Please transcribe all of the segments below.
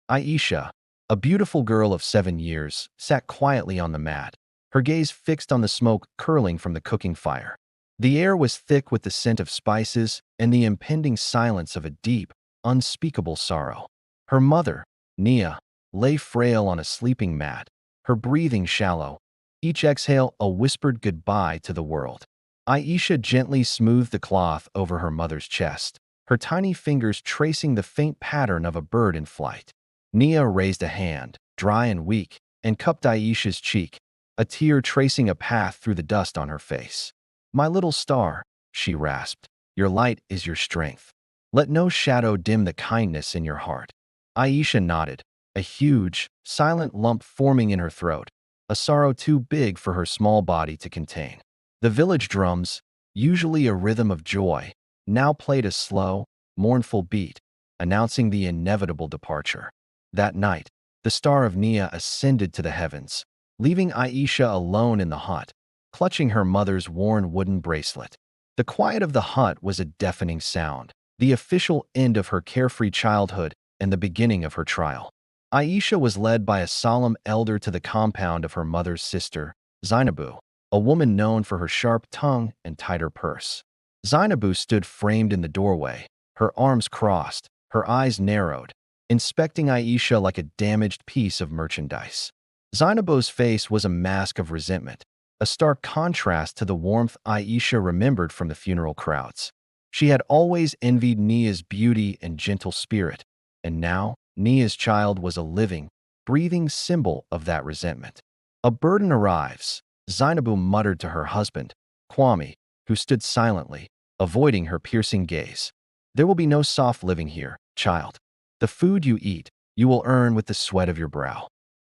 Aisha, a beautiful girl of 7 years, sat quietly on the mat, her gaze fixed on the smoke curling from the cooking fire. The air was thick with the scent of spices and the impending silence of a deep, unspeakable sorrow. Her mother, Nia, lay frail on a sleeping mat, her breathing shallow, each exhale a whispered goodbye to the world. Aisha gently smoothed the cloth over her mother's chest, her tiny fingers tracing the faint pattern of a bird in flight. Nia raised a hand, dry and weak, and cupped Aisha's cheek, a tear tracing a path through the dust on her face. "My little star," she rasped, "your light is your strength. Let no shadow dim the kindness in your heart." Aisha nodded, a huge, silent lump forming in her throat, a sorrow too big for her small body to contain. The village drums, usually a rhythm of joy, now played a slow, mournful beat, announcing the inevitable departure. That night, the star of Nia ascended to the heavens, leaving Aisha alone in the hut, clutching her mother's worn wooden bracelet. The quiet of the hut was a deafening sound, the official end of her carefree childhood and the beginning of her trial. Aisha was led by a solemn elder to the compound of her mother's sister, Zainabu, a woman known for her sharp tongue and tighter purse. Zainabu stood framed in the doorway, her arms crossed, her eyes narrowed, inspecting Aisha like a damaged piece of merchandise. Zainabu's face was a mask of resentment, a stark contrast to the warmth Aisha remembered from the funeral crowds. She had always envied Nia's beauty and gentle spirit, and now Nia's child was a living, breathing symbol of that resentment. "A burden arrives," Zainabu muttered to her husband, Kwame, who stood silently, avoiding her piercing gaze. "There will be no soft living here, child. The food you eat, you will earn with the sweat of your brow."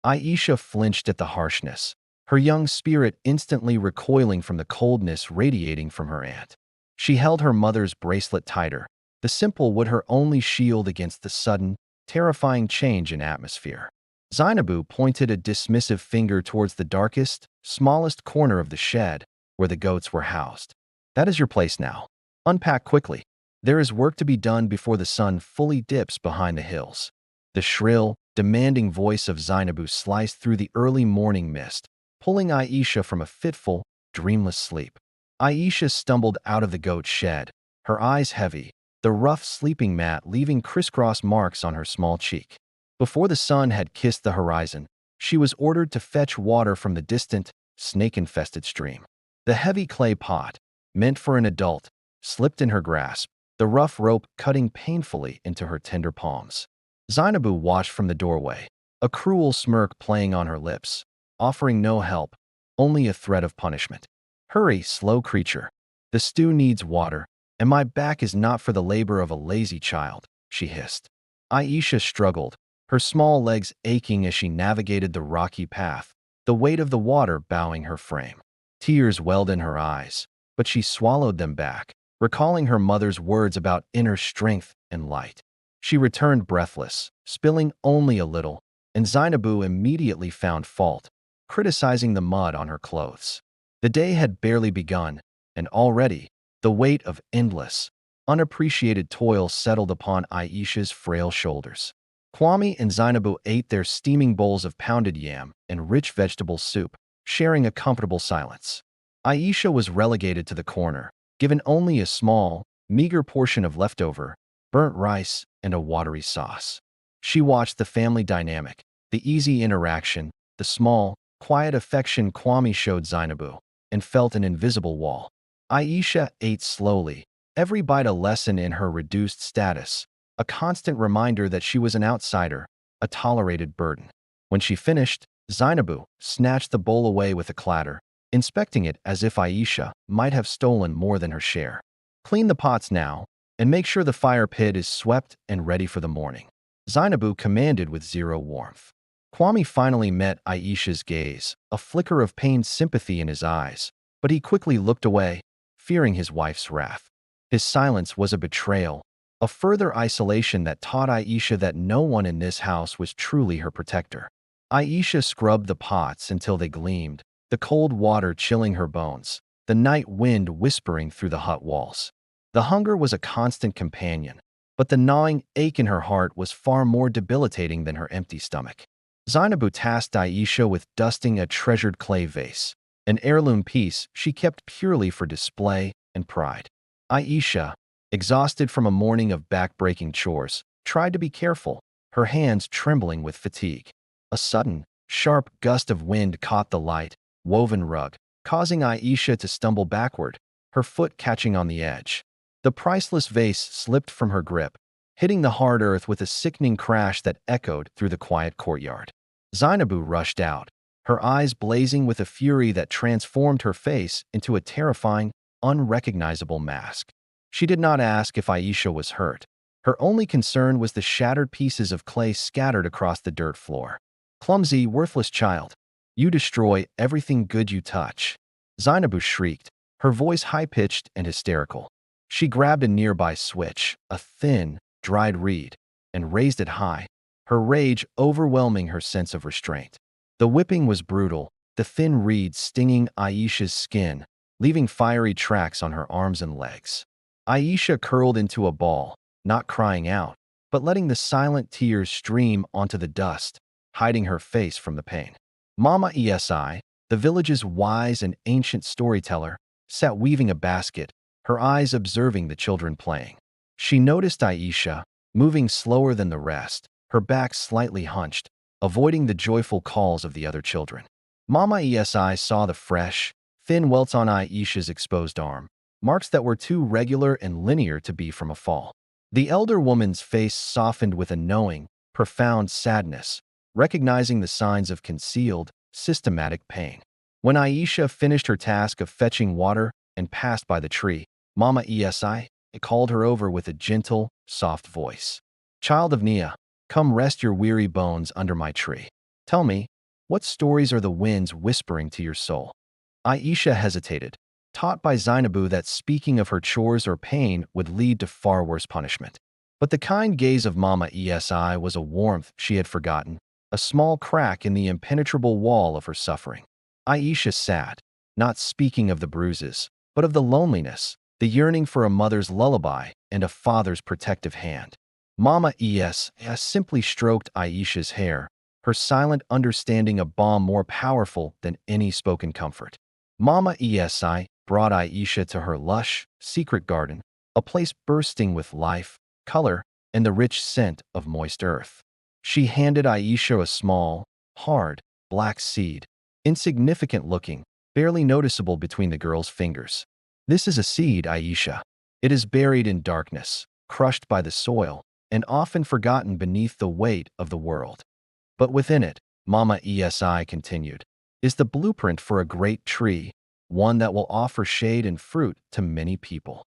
Aisha flinched at the harshness, her young spirit instantly recoiling from the coldness radiating from her aunt. She held her mother's bracelet tighter, the simple would her only shield against the sudden, terrifying change in atmosphere. Zainabu pointed a dismissive finger towards the darkest, smallest corner of the shed where the goats were housed. "That is your place now. Unpack quickly. There is work to be done before the sun fully dips behind the hills." The shrill, demanding voice of Zainabu sliced through the early morning mist, pulling Aisha from a fitful, dreamless sleep. Aisha stumbled out of the goat shed, her eyes heavy, the rough sleeping mat leaving crisscross marks on her small cheek. Before the sun had kissed the horizon, she was ordered to fetch water from the distant, snake-infested stream. The heavy clay pot, meant for an adult, slipped in her grasp, the rough rope cutting painfully into her tender palms. Zainabu watched from the doorway, a cruel smirk playing on her lips, offering no help, only a threat of punishment. "Hurry, slow creature. The stew needs water, and my back is not for the labor of a lazy child," she hissed. Aisha struggled, her small legs aching as she navigated the rocky path, the weight of the water bowing her frame. Tears welled in her eyes, but she swallowed them back, recalling her mother's words about inner strength and light. She returned breathless, spilling only a little, and Zainabu immediately found fault, criticizing the mud on her clothes. The day had barely begun, and already, the weight of endless, unappreciated toil settled upon Aisha's frail shoulders. Kwame and Zainabu ate their steaming bowls of pounded yam and rich vegetable soup, sharing a comfortable silence. Aisha was relegated to the corner, given only a small, meager portion of leftover, burnt rice and a watery sauce. She watched the family dynamic, the easy interaction, the small, quiet affection Kwame showed Zainabu, and felt an invisible wall. Aisha ate slowly, every bite a lesson in her reduced status, a constant reminder that she was an outsider, a tolerated burden. When she finished, Zainabu snatched the bowl away with a clatter, inspecting it as if Aisha might have stolen more than her share. "Clean the pots now, and make sure the fire pit is swept and ready for the morning," Zainabu commanded with zero warmth. Kwame finally met Aisha's gaze, a flicker of pained sympathy in his eyes, but he quickly looked away, fearing his wife's wrath. His silence was a betrayal, a further isolation that taught Aisha that no one in this house was truly her protector. Aisha scrubbed the pots until they gleamed, the cold water chilling her bones, the night wind whispering through the hut walls. The hunger was a constant companion, but the gnawing ache in her heart was far more debilitating than her empty stomach. Zainabu tasked Aisha with dusting a treasured clay vase, an heirloom piece she kept purely for display and pride. Aisha, exhausted from a morning of back-breaking chores, tried to be careful, her hands trembling with fatigue. A sudden, sharp gust of wind caught the light, woven rug, causing Aisha to stumble backward, her foot catching on the edge. The priceless vase slipped from her grip, hitting the hard earth with a sickening crash that echoed through the quiet courtyard. Zainabu rushed out, her eyes blazing with a fury that transformed her face into a terrifying, unrecognizable mask. She did not ask if Aisha was hurt. Her only concern was the shattered pieces of clay scattered across the dirt floor. "Clumsy, worthless child. You destroy everything good you touch." Zainabu shrieked, her voice high-pitched and hysterical. She grabbed a nearby switch, a thin, dried reed, and raised it high, her rage overwhelming her sense of restraint. The whipping was brutal, the thin reed stinging Aisha's skin, leaving fiery tracks on her arms and legs. Aisha curled into a ball, not crying out, but letting the silent tears stream onto the dust, hiding her face from the pain. Mama Esi, the village's wise and ancient storyteller, sat weaving a basket, her eyes observing the children playing. She noticed Aisha, moving slower than the rest, her back slightly hunched, avoiding the joyful calls of the other children. Mama Esi saw the fresh, thin welts on Aisha's exposed arm, marks that were too regular and linear to be from a fall. The elder woman's face softened with a knowing, profound sadness, recognizing the signs of concealed, systematic pain. When Aisha finished her task of fetching water and passed by the tree, Mama Esi called her over with a gentle, soft voice. "Child of Nia, come rest your weary bones under my tree. Tell me, what stories are the winds whispering to your soul?" Aisha hesitated, taught by Zainabu that speaking of her chores or pain would lead to far worse punishment. But the kind gaze of Mama Esi was a warmth she had forgotten, a small crack in the impenetrable wall of her suffering. Aisha sat, not speaking of the bruises, but of the loneliness, the yearning for a mother's lullaby and a father's protective hand. Mama simply stroked Aisha's hair, her silent understanding a balm more powerful than any spoken comfort. Mama Esi brought Aisha to her lush, secret garden, a place bursting with life, color, and the rich scent of moist earth. She handed Aisha a small, hard, black seed, insignificant-looking, barely noticeable between the girl's fingers. "This is a seed, Aisha. It is buried in darkness, crushed by the soil, and often forgotten beneath the weight of the world. But within it," Mama Esi continued, "is the blueprint for a great tree, one that will offer shade and fruit to many people."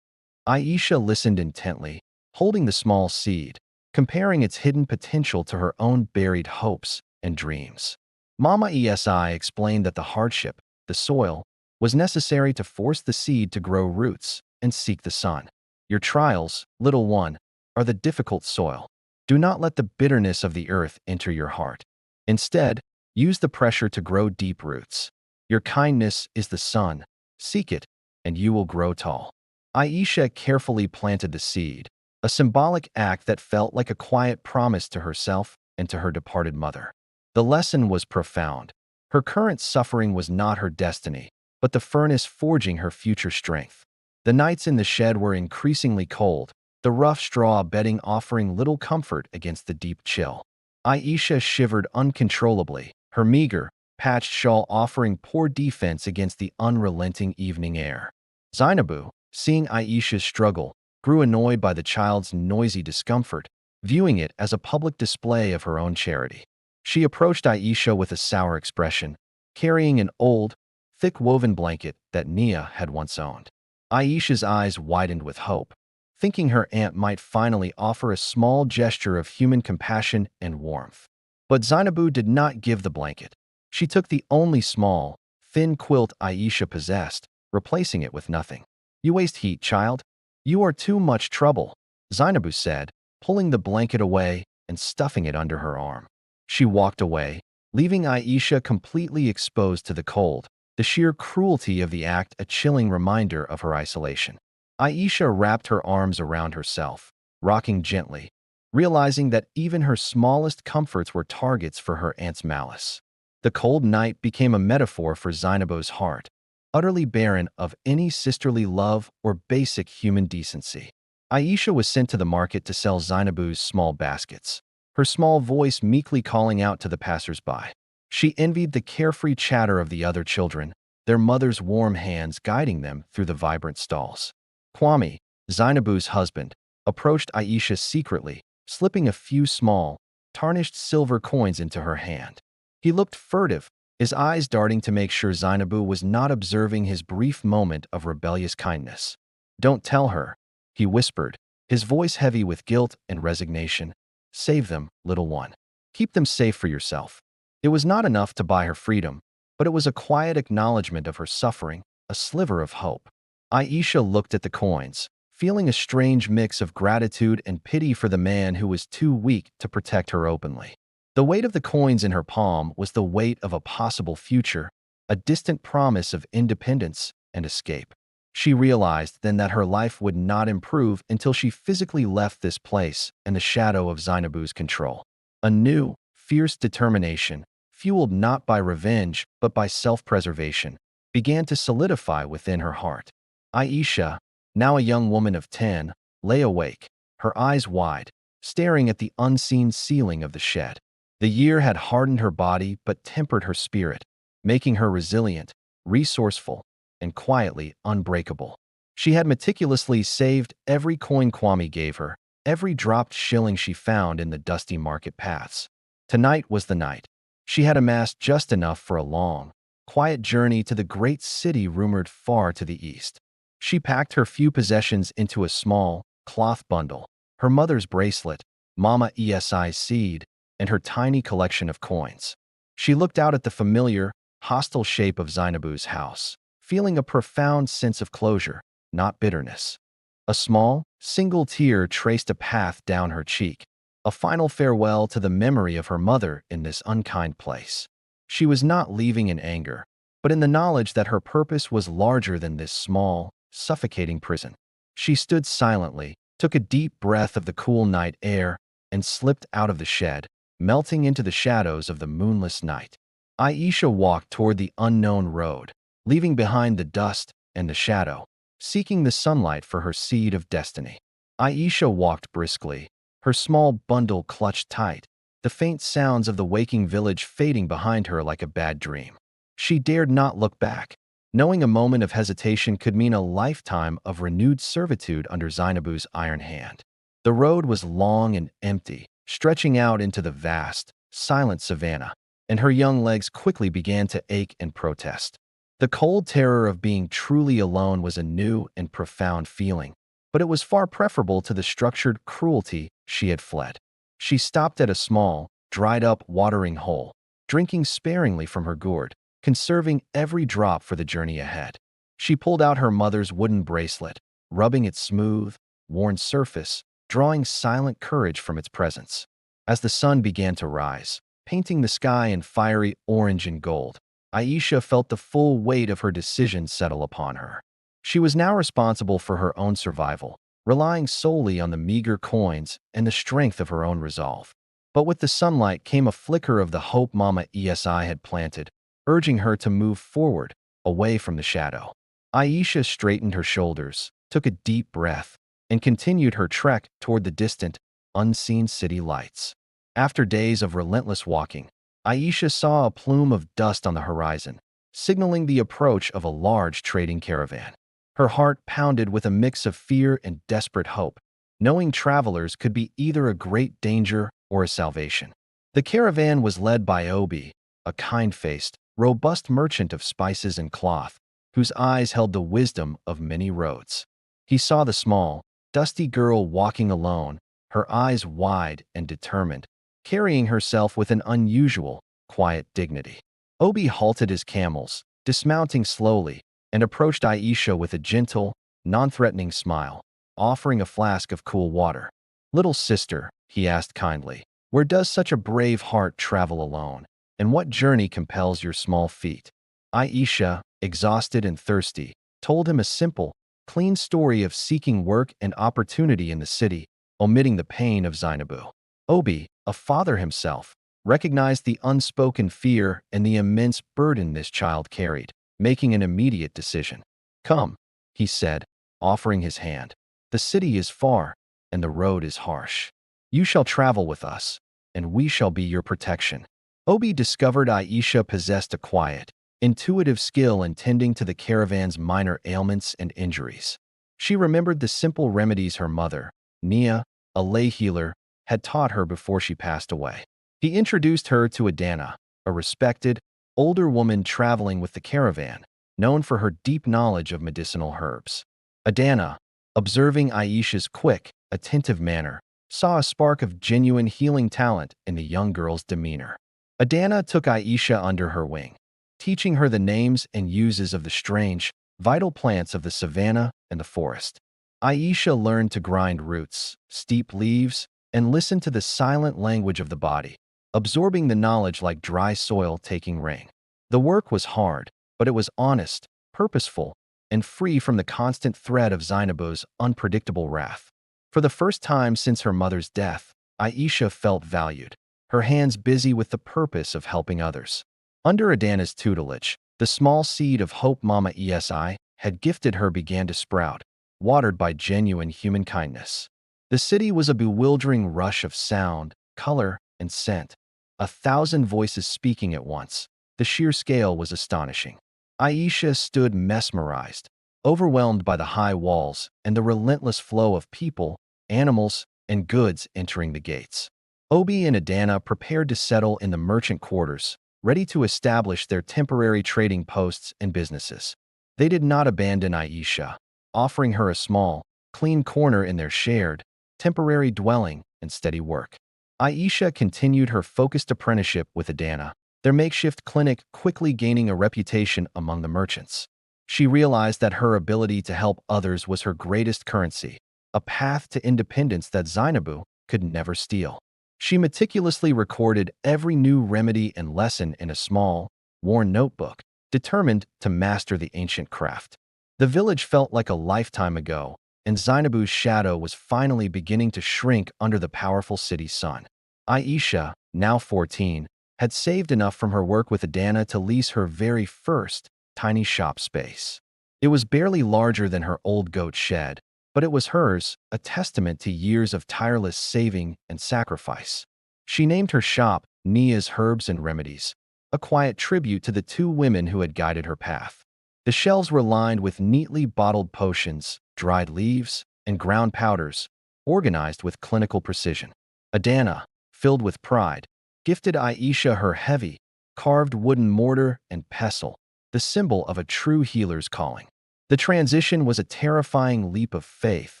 Aisha listened intently, holding the small seed, comparing its hidden potential to her own buried hopes and dreams. Mama Esi explained that the hardship, the soil, was necessary to force the seed to grow roots and seek the sun. "Your trials, little one, are the difficult soil. Do not let the bitterness of the earth enter your heart. Instead, use the pressure to grow deep roots. Your kindness is the sun. Seek it, and you will grow tall." Aisha carefully planted the seed, a symbolic act that felt like a quiet promise to herself and to her departed mother. The lesson was profound. Her current suffering was not her destiny, but the furnace forging her future strength. The nights in the shed were increasingly cold, the rough straw bedding offering little comfort against the deep chill. Aisha shivered uncontrollably, her meager, patched shawl offering poor defense against the unrelenting evening air. Zainabu, seeing Aisha's struggle, grew annoyed by the child's noisy discomfort, viewing it as a public display of her own charity. She approached Aisha with a sour expression, carrying an old, thick-woven blanket that Nia had once owned. Aisha's eyes widened with hope, thinking her aunt might finally offer a small gesture of human compassion and warmth. But Zainabu did not give the blanket. She took the only small, thin quilt Aisha possessed, replacing it with nothing. "You waste heat, child. You are too much trouble," Zainabu said, pulling the blanket away and stuffing it under her arm. She walked away, leaving Aisha completely exposed to the cold, the sheer cruelty of the act a chilling reminder of her isolation. Aisha wrapped her arms around herself, rocking gently, realizing that even her smallest comforts were targets for her aunt's malice. The cold night became a metaphor for Zainabu's heart, utterly barren of any sisterly love or basic human decency. Aisha was sent to the market to sell Zainabu's small baskets, her small voice meekly calling out to the passers-by. She envied the carefree chatter of the other children, their mothers' warm hands guiding them through the vibrant stalls. Kwame, Zainabu's husband, approached Aisha secretly, slipping a few small, tarnished silver coins into her hand. He looked furtive, his eyes darting to make sure Zainabu was not observing his brief moment of rebellious kindness. "Don't tell her," he whispered, his voice heavy with guilt and resignation. "Save them, little one. Keep them safe for yourself." It was not enough to buy her freedom, but it was a quiet acknowledgement of her suffering, a sliver of hope. Aisha looked at the coins, feeling a strange mix of gratitude and pity for the man who was too weak to protect her openly. The weight of the coins in her palm was the weight of a possible future, a distant promise of independence and escape. She realized then that her life would not improve until she physically left this place and the shadow of Zainabu's control. A new, fierce determination, fueled not by revenge but by self-preservation, began to solidify within her heart. Aisha, now a young woman of 10, lay awake, her eyes wide, staring at the unseen ceiling of the shed. The year had hardened her body but tempered her spirit, making her resilient, resourceful, and quietly unbreakable. She had meticulously saved every coin Kwame gave her, every dropped shilling she found in the dusty market paths. Tonight was the night. She had amassed just enough for a long, quiet journey to the great city rumored far to the east. She packed her few possessions into a small, cloth bundle, her mother's bracelet, Mama Esi's seed, and her tiny collection of coins. She looked out at the familiar, hostile shape of Zainabu's house, feeling a profound sense of closure, not bitterness. A small, single tear traced a path down her cheek, a final farewell to the memory of her mother in this unkind place. She was not leaving in anger, but in the knowledge that her purpose was larger than this small, suffocating prison. She stood silently, took a deep breath of the cool night air, and slipped out of the shed, melting into the shadows of the moonless night. Aisha walked toward the unknown road, leaving behind the dust and the shadow, seeking the sunlight for her seed of destiny. Aisha walked briskly, her small bundle clutched tight, the faint sounds of the waking village fading behind her like a bad dream. She dared not look back, knowing a moment of hesitation could mean a lifetime of renewed servitude under Zainabu's iron hand. The road was long and empty, stretching out into the vast, silent savannah, and her young legs quickly began to ache and protest. The cold terror of being truly alone was a new and profound feeling, but it was far preferable to the structured cruelty she had fled. She stopped at a small, dried-up watering hole, drinking sparingly from her gourd, conserving every drop for the journey ahead. She pulled out her mother's wooden bracelet, rubbing its smooth, worn surface, drawing silent courage from its presence. As the sun began to rise, painting the sky in fiery orange and gold, Aisha felt the full weight of her decision settle upon her. She was now responsible for her own survival, relying solely on the meager coins and the strength of her own resolve. But with the sunlight came a flicker of the hope Mama Esi had planted, urging her to move forward, away from the shadow. Aisha straightened her shoulders, took a deep breath, and continued her trek toward the distant, unseen city lights. After days of relentless walking, Aisha saw a plume of dust on the horizon, signaling the approach of a large trading caravan. Her heart pounded with a mix of fear and desperate hope, knowing travelers could be either a great danger or a salvation. The caravan was led by Obi, a kind-faced, robust merchant of spices and cloth, whose eyes held the wisdom of many roads. He saw the small, dusty girl walking alone, her eyes wide and determined, carrying herself with an unusual, quiet dignity. Obi halted his camels, dismounting slowly, and approached Aisha with a gentle, non-threatening smile, offering a flask of cool water. "Little sister," he asked kindly, "where does such a brave heart travel alone, and what journey compels your small feet?" Aisha, exhausted and thirsty, told him a simple, clean story of seeking work and opportunity in the city, omitting the pain of Zainabu. Obi, a father himself, recognized the unspoken fear and the immense burden this child carried, making an immediate decision. "Come," he said, offering his hand. "The city is far, and the road is harsh. You shall travel with us, and we shall be your protection." Obi discovered Aisha possessed a quiet, intuitive skill in tending to the caravan's minor ailments and injuries. She remembered the simple remedies her mother, Nia, a lay healer, had taught her before she passed away. He introduced her to Adana, a respected, older woman traveling with the caravan, known for her deep knowledge of medicinal herbs. Adana, observing Aisha's quick, attentive manner, saw a spark of genuine healing talent in the young girl's demeanor. Adana took Aisha under her wing, teaching her the names and uses of the strange, vital plants of the savanna and the forest. Aisha learned to grind roots, steep leaves, and listen to the silent language of the body, absorbing the knowledge like dry soil taking rain. The work was hard, but it was honest, purposeful, and free from the constant threat of Zainabu's unpredictable wrath. For the first time since her mother's death, Aisha felt valued, her hands busy with the purpose of helping others. Under Adana's tutelage, the small seed of Hope Mama ESI had gifted her began to sprout, watered by genuine human kindness. The city was a bewildering rush of sound, color, and scent, 1,000 voices speaking at once. The sheer scale was astonishing. Aisha stood mesmerized, overwhelmed by the high walls and the relentless flow of people, animals, and goods entering the gates. Obi and Adana prepared to settle in the merchant quarters, ready to establish their temporary trading posts and businesses. They did not abandon Aisha, offering her a small, clean corner in their shared, temporary dwelling and steady work. Aisha continued her focused apprenticeship with Adana, their makeshift clinic quickly gaining a reputation among the merchants. She realized that her ability to help others was her greatest currency, a path to independence that Zainabu could never steal. She meticulously recorded every new remedy and lesson in a small, worn notebook, determined to master the ancient craft. The village felt like a lifetime ago, and Zainabu's shadow was finally beginning to shrink under the powerful city's sun. Aisha, now 14, had saved enough from her work with Adana to lease her very first tiny shop space. It was barely larger than her old goat shed, but it was hers, a testament to years of tireless saving and sacrifice. She named her shop Nia's Herbs and Remedies, a quiet tribute to the two women who had guided her path. The shelves were lined with neatly bottled potions, dried leaves, and ground powders, organized with clinical precision. Adana, filled with pride, gifted Aisha her heavy, carved wooden mortar and pestle, the symbol of a true healer's calling. The transition was a terrifying leap of faith,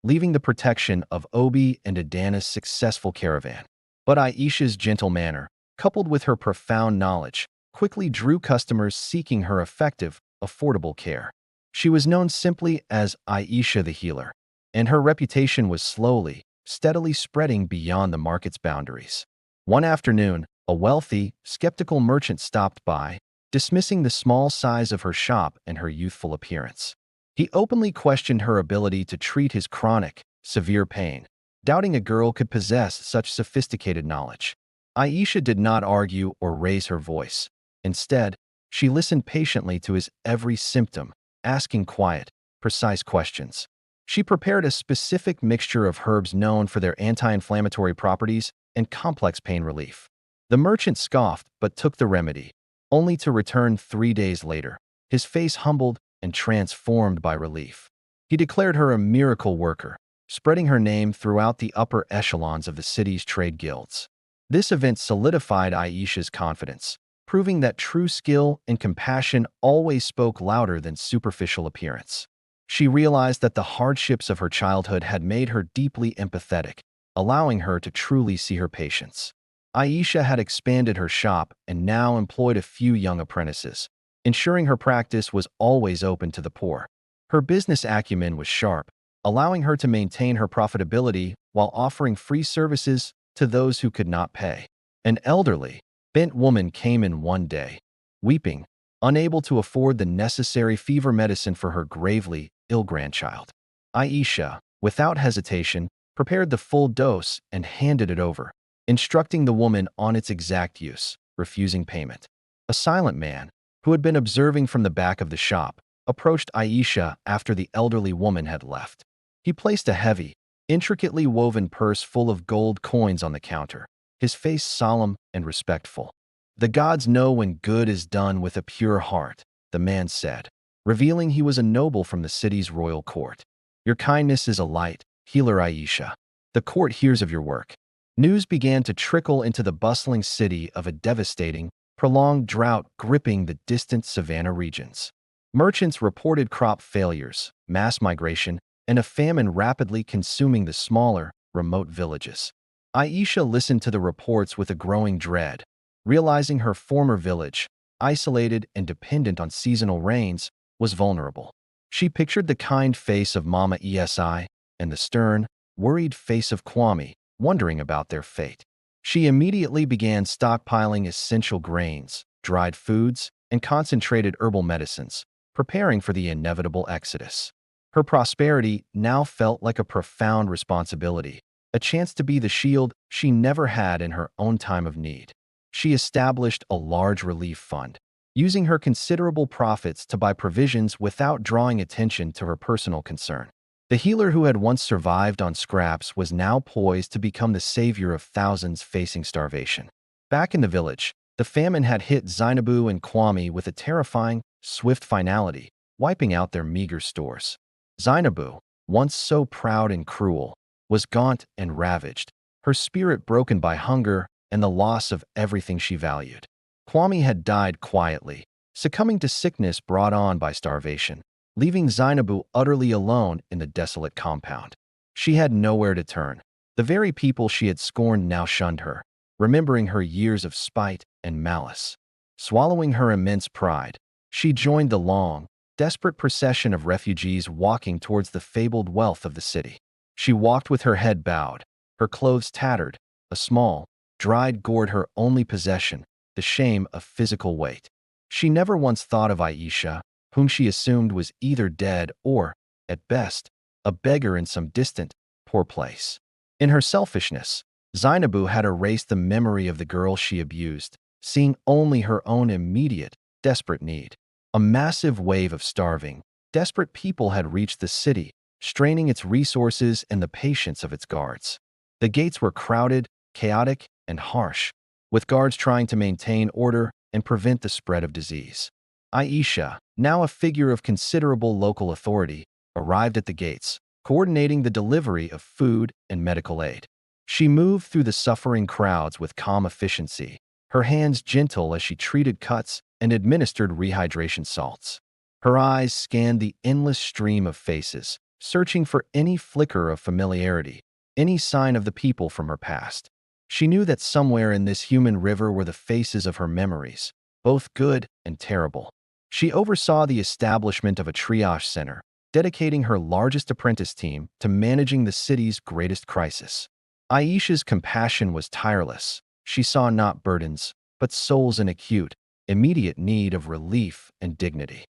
leaving the protection of Obi and Adana's successful caravan. But Aisha's gentle manner, coupled with her profound knowledge, quickly drew customers seeking her effective, affordable care. She was known simply as Aisha the Healer, and her reputation was slowly, steadily spreading beyond the market's boundaries. One afternoon, a wealthy, skeptical merchant stopped by, dismissing the small size of her shop and her youthful appearance. He openly questioned her ability to treat his chronic, severe pain, doubting a girl could possess such sophisticated knowledge. Aisha did not argue or raise her voice. Instead, she listened patiently to his every symptom, asking quiet, precise questions. She prepared a specific mixture of herbs known for their anti-inflammatory properties and complex pain relief. The merchant scoffed but took the remedy, only to return 3 days later, his face humbled and transformed by relief. He declared her a miracle worker, spreading her name throughout the upper echelons of the city's trade guilds. This event solidified Aisha's confidence, proving that true skill and compassion always spoke louder than superficial appearance. She realized that the hardships of her childhood had made her deeply empathetic, allowing her to truly see her patients. Aisha had expanded her shop and now employed a few young apprentices, ensuring her practice was always open to the poor. Her business acumen was sharp, allowing her to maintain her profitability while offering free services to those who could not pay. An elderly, bent woman came in one day, weeping, unable to afford the necessary fever medicine for her gravely ill grandchild. Aisha, without hesitation, prepared the full dose, and handed it over, instructing the woman on its exact use, refusing payment. A silent man, who had been observing from the back of the shop, approached Aisha after the elderly woman had left. He placed a heavy, intricately woven purse full of gold coins on the counter, his face solemn and respectful. "The gods know when good is done with a pure heart," the man said, revealing he was a noble from the city's royal court. "Your kindness is a light, healer Aisha. The court hears of your work." News began to trickle into the bustling city of a devastating, prolonged drought gripping the distant savanna regions. Merchants reported crop failures, mass migration, and a famine rapidly consuming the smaller, remote villages. Aisha listened to the reports with a growing dread, realizing her former village, isolated and dependent on seasonal rains, was vulnerable. She pictured the kind face of Mama Esi and the stern, worried face of Kwame, wondering about their fate. She immediately began stockpiling essential grains, dried foods, and concentrated herbal medicines, preparing for the inevitable exodus. Her prosperity now felt like a profound responsibility, a chance to be the shield she never had in her own time of need. She established a large relief fund, using her considerable profits to buy provisions without drawing attention to her personal concern. The healer who had once survived on scraps was now poised to become the savior of thousands facing starvation. Back in the village, the famine had hit Zainabu and Kwame with a terrifying, swift finality, wiping out their meager stores. Zainabu, once so proud and cruel, was gaunt and ravaged, her spirit broken by hunger and the loss of everything she valued. Kwame had died quietly, succumbing to sickness brought on by starvation, leaving Zainabu utterly alone in the desolate compound. She had nowhere to turn. The very people she had scorned now shunned her, remembering her years of spite and malice. Swallowing her immense pride, she joined the long, desperate procession of refugees walking towards the fabled wealth of the city. She walked with her head bowed, her clothes tattered, a small, dried gourd her only possession, the shame of physical weight. She never once thought of Aisha, whom she assumed was either dead or, at best, a beggar in some distant, poor place. In her selfishness, Zainabu had erased the memory of the girl she abused, seeing only her own immediate, desperate need. A massive wave of starving, desperate people had reached the city, straining its resources and the patience of its guards. The gates were crowded, chaotic, and harsh, with guards trying to maintain order and prevent the spread of disease. Aisha, now a figure of considerable local authority, arrived at the gates, coordinating the delivery of food and medical aid. She moved through the suffering crowds with calm efficiency, her hands gentle as she treated cuts and administered rehydration salts. Her eyes scanned the endless stream of faces, searching for any flicker of familiarity, any sign of the people from her past. She knew that somewhere in this human river were the faces of her memories, both good and terrible. She oversaw the establishment of a triage center, dedicating her largest apprentice team to managing the city's greatest crisis. Aisha's compassion was tireless. She saw not burdens, but souls in acute, immediate need of relief and dignity.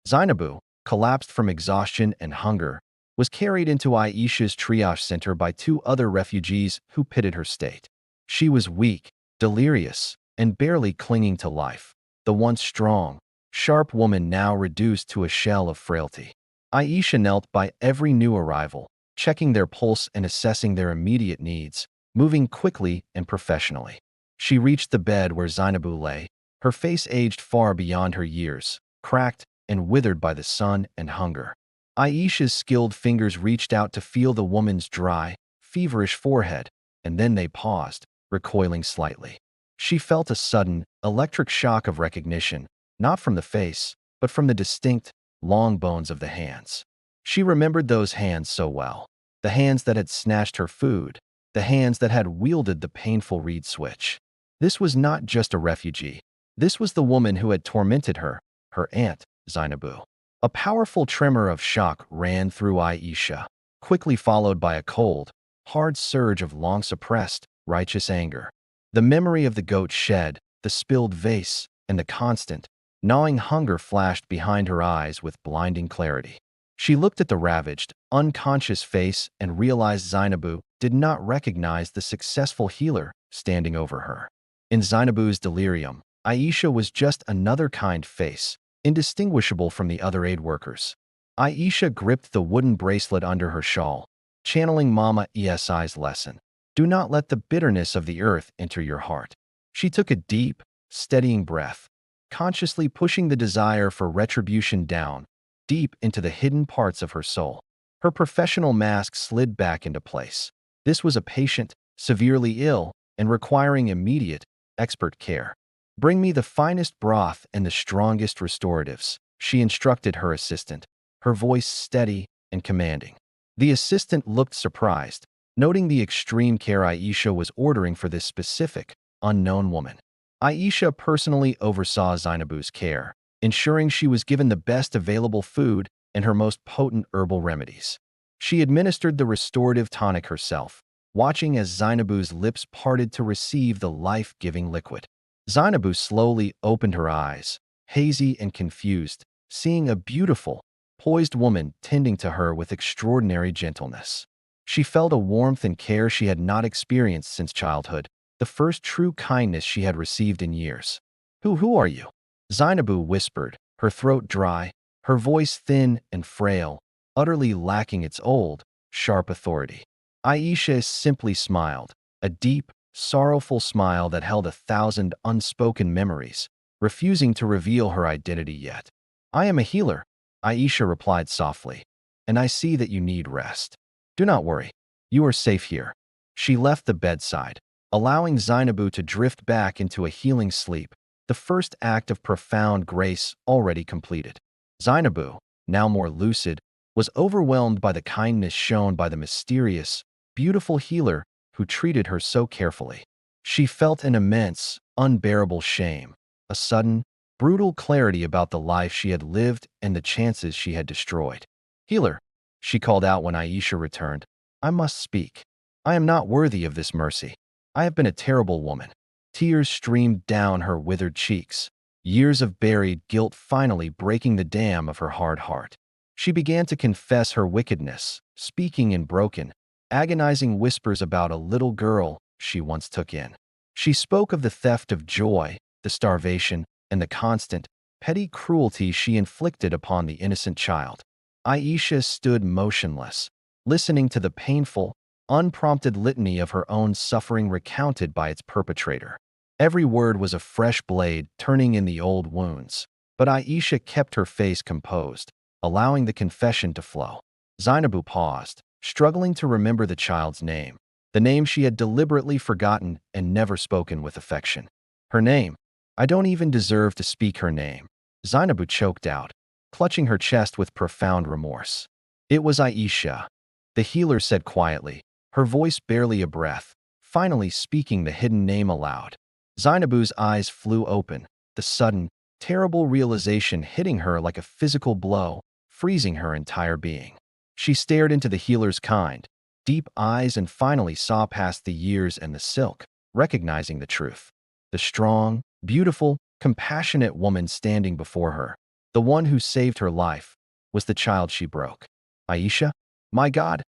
Zainabu, collapsed from exhaustion and hunger, was carried into Aisha's triage center by two other refugees who pitied her state. She was weak, delirious, and barely clinging to life, the once strong, sharp woman now reduced to a shell of frailty. Aisha knelt by every new arrival, checking their pulse and assessing their immediate needs, moving quickly and professionally. She reached the bed where Zainabu lay, her face aged far beyond her years, cracked and withered by the sun and hunger. Aisha's skilled fingers reached out to feel the woman's dry, feverish forehead, and then they paused, recoiling slightly. She felt a sudden, electric shock of recognition, not from the face, but from the distinct, long bones of the hands. She remembered those hands so well, the hands that had snatched her food, the hands that had wielded the painful reed switch. This was not just a refugee. This was the woman who had tormented her, her aunt, Zainabu. A powerful tremor of shock ran through Aisha, quickly followed by a cold, hard surge of long-suppressed, righteous anger. The memory of the goat shed, the spilled vase, and the constant, gnawing hunger flashed behind her eyes with blinding clarity. She looked at the ravaged, unconscious face and realized Zainabu did not recognize the successful healer standing over her. In Zainabu's delirium, Aisha was just another kind face, indistinguishable from the other aid workers. Aisha gripped the wooden bracelet under her shawl, channeling Mama Esi's lesson. Do not let the bitterness of the earth enter your heart. She took a deep, steadying breath, consciously pushing the desire for retribution down, deep into the hidden parts of her soul. Her professional mask slid back into place. This was a patient, severely ill, and requiring immediate, expert care. Bring me the finest broth and the strongest restoratives, she instructed her assistant, her voice steady and commanding. The assistant looked surprised, noting the extreme care Aisha was ordering for this specific, unknown woman. Aisha personally oversaw Zainabu's care, ensuring she was given the best available food and her most potent herbal remedies. She administered the restorative tonic herself, watching as Zainabu's lips parted to receive the life-giving liquid. Zainabu slowly opened her eyes, hazy and confused, seeing a beautiful, poised woman tending to her with extraordinary gentleness. She felt a warmth and care she had not experienced since childhood, the first true kindness she had received in years. Who are you?" Zainabu whispered, her throat dry, her voice thin and frail, utterly lacking its old, sharp authority. Aisha simply smiled, a deep, sorrowful smile that held 1,000 unspoken memories, refusing to reveal her identity yet. "I am a healer," Aisha replied softly, "and I see that you need rest. Do not worry, you are safe here." She left the bedside, allowing Zainabu to drift back into a healing sleep, the first act of profound grace already completed. Zainabu, now more lucid, was overwhelmed by the kindness shown by the mysterious, beautiful healer who treated her so carefully. She felt an immense, unbearable shame, a sudden, brutal clarity about the life she had lived and the chances she had destroyed. "Healer," she called out when Aisha returned, "I must speak. I am not worthy of this mercy. I have been a terrible woman." Tears streamed down her withered cheeks, years of buried guilt finally breaking the dam of her hard heart. She began to confess her wickedness, speaking in broken, agonizing whispers about a little girl she once took in. She spoke of the theft of joy, the starvation, and the constant, petty cruelty she inflicted upon the innocent child. Aisha stood motionless, listening to the painful, unprompted litany of her own suffering recounted by its perpetrator. Every word was a fresh blade turning in the old wounds, but Aisha kept her face composed, allowing the confession to flow. Zainabu paused, struggling to remember the child's name, the name she had deliberately forgotten and never spoken with affection. Her name. "I don't even deserve to speak her name," Zainabu choked out, clutching her chest with profound remorse. "It was Aisha," the healer said quietly, her voice barely a breath, finally speaking the hidden name aloud. Zainabu's eyes flew open, the sudden, terrible realization hitting her like a physical blow, freezing her entire being. She stared into the healer's kind, deep eyes and finally saw past the years and the silk, recognizing the truth. The strong, beautiful, compassionate woman standing before her, the one who saved her life, was the child she broke. "Aisha? My God,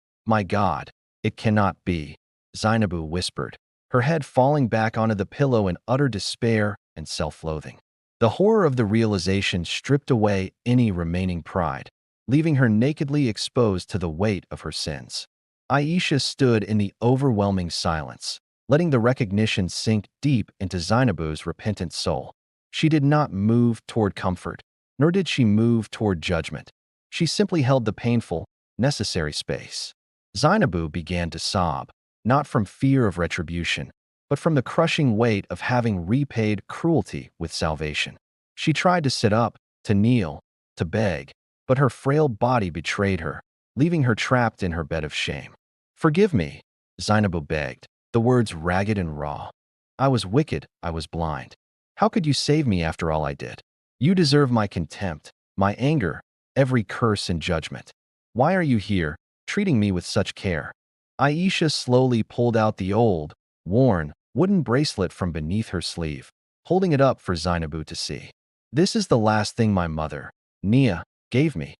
it cannot be," Zainabu whispered, her head falling back onto the pillow in utter despair and self-loathing. The horror of the realization stripped away any remaining pride, leaving her nakedly exposed to the weight of her sins. Aisha stood in the overwhelming silence, letting the recognition sink deep into Zainabu's repentant soul. She did not move toward comfort, nor did she move toward judgment. She simply held the painful, necessary space. Zainabu began to sob, not from fear of retribution, but from the crushing weight of having repaid cruelty with salvation. She tried to sit up, to kneel, to beg, but her frail body betrayed her, leaving her trapped in her bed of shame. "Forgive me," Zainabu begged, the words ragged and raw. "I was wicked, I was blind. How could you save me after all I did? You deserve my contempt, my anger, every curse and judgment. Why are you here, treating me with such care?" Aisha slowly pulled out the old, worn, wooden bracelet from beneath her sleeve, holding it up for Zainabu to see. "This is the last thing my mother, Nia, gave me,"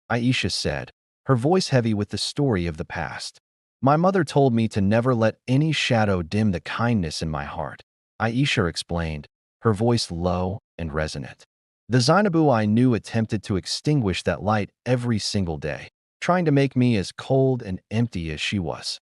Aisha said, her voice heavy with the story of the past. My mother told me to never let any shadow dim the kindness in my heart, Aisha explained, her voice low and resonant. The Zainabu I knew attempted to extinguish that light every single day, trying to make me as cold and empty as she was.